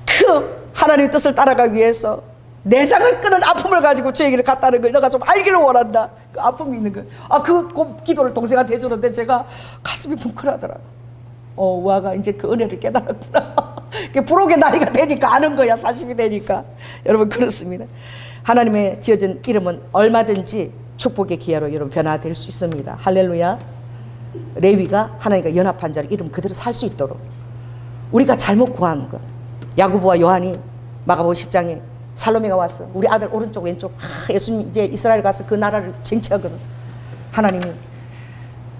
그 하나님의 뜻을 따라가기 위해서 내장을 끄는 아픔을 가지고 저에게를 갔다는 걸 내가 좀 알기를 원한다. 그 아픔이 있는 거예요. 그 기도를 동생한테 해주는데 제가 가슴이 뭉클하더라고. 우아가 이제 그 은혜를 깨달았구나. 부록의 나이가 되니까 아는 거야. 40이 되니까. 여러분 그렇습니다. 하나님의 지어진 이름은 얼마든지 축복의 기회로 여러분 변화될 수 있습니다. 할렐루야. 레위가 하나님과 연합한 자를 이름 그대로 살 수 있도록 우리가 잘못 구한 것. 야고보와 요한이 마가복음 10장에 살로메가 왔어. 우리 아들 오른쪽 왼쪽 예수님 이제 이스라엘 가서 그 나라를 쟁취하거든. 하나님이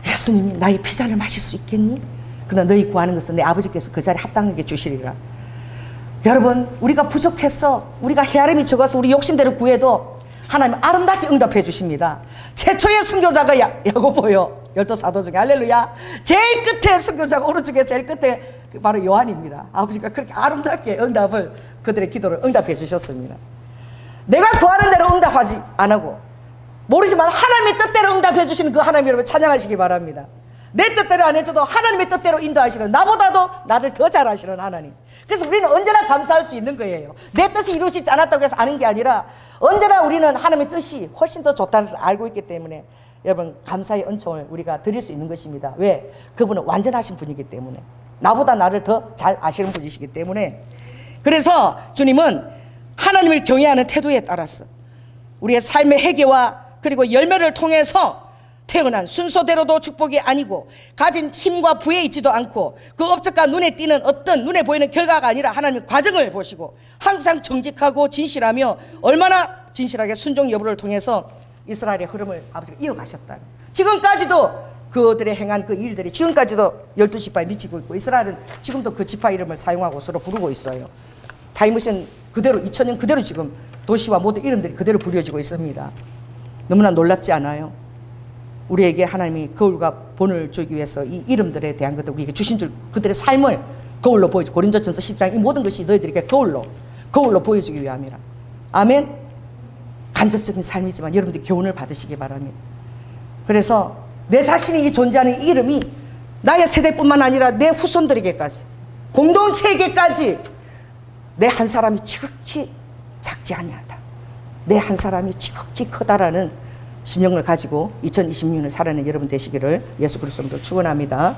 예수님이 나의 피잔을 마실 수 있겠니? 그러나 너희 구하는 것은 내 아버지께서 그 자리에 합당하게 주시리라. 여러분 우리가 부족해서 우리가 헤아림이 적어서 우리 욕심대로 구해도 하나님은 아름답게 응답해 주십니다. 최초의 순교자가 야고보요. 12사도 중에 할렐루야. 제일 끝에 순교자가 오른쪽에 제일 끝에 바로 요한입니다. 아버지가 그렇게 아름답게 응답을 그들의 기도를 응답해 주셨습니다. 내가 구하는 대로 응답하지 안 하고 모르지만 하나님의 뜻대로 응답해 주시는 그 하나님 여러분 찬양하시기 바랍니다. 내 뜻대로 안 해줘도 하나님의 뜻대로 인도하시는 나보다도 나를 더 잘하시는 하나님. 그래서 우리는 언제나 감사할 수 있는 거예요. 내 뜻이 이루어지지 않았다고 해서 아는 게 아니라 언제나 우리는 하나님의 뜻이 훨씬 더 좋다는 것을 알고 있기 때문에 여러분 감사의 은총을 우리가 드릴 수 있는 것입니다. 왜? 그분은 완전하신 분이기 때문에 나보다 나를 더 잘 아시는 분이시기 때문에. 그래서 주님은 하나님을 경외하는 태도에 따라서 우리의 삶의 회개와 그리고 열매를 통해서 태어난 순서대로도 축복이 아니고 가진 힘과 부에 있지도 않고 그 업적과 눈에 띄는 어떤 눈에 보이는 결과가 아니라 하나님의 과정을 보시고 항상 정직하고 진실하며 얼마나 진실하게 순종 여부를 통해서 이스라엘의 흐름을 아버지가 이어가셨다. 지금까지도 그들의 행한 그 일들이 지금까지도 12지파에 미치고 있고 이스라엘은 지금도 그 지파 이름을 사용하고 서로 부르고 있어요. 타임머신 그대로 2000년 그대로 지금 도시와 모든 이름들이 그대로 불려지고 있습니다. 너무나 놀랍지 않아요? 우리에게 하나님이 거울과 본을 주기 위해서 이 이름들에 대한 것들 우리에게 주신 줄 그들의 삶을 거울로 보여주고 고린도전서 10장 이 모든 것이 너희들에게 거울로 보여주기 위함이라. 아멘. 간접적인 삶이지만 여러분들이 교훈을 받으시기 바랍니다. 그래서 내 자신이 존재하는 이 이름이 나의 세대뿐만 아니라 내 후손들에게까지 공동체에게까지 내 한 사람이 지극히 작지 아니하다. 내 한 사람이 지극히 크다라는 심령을 가지고 2026년을 살아내는 여러분 되시기를 예수 그리스도로 축원합니다.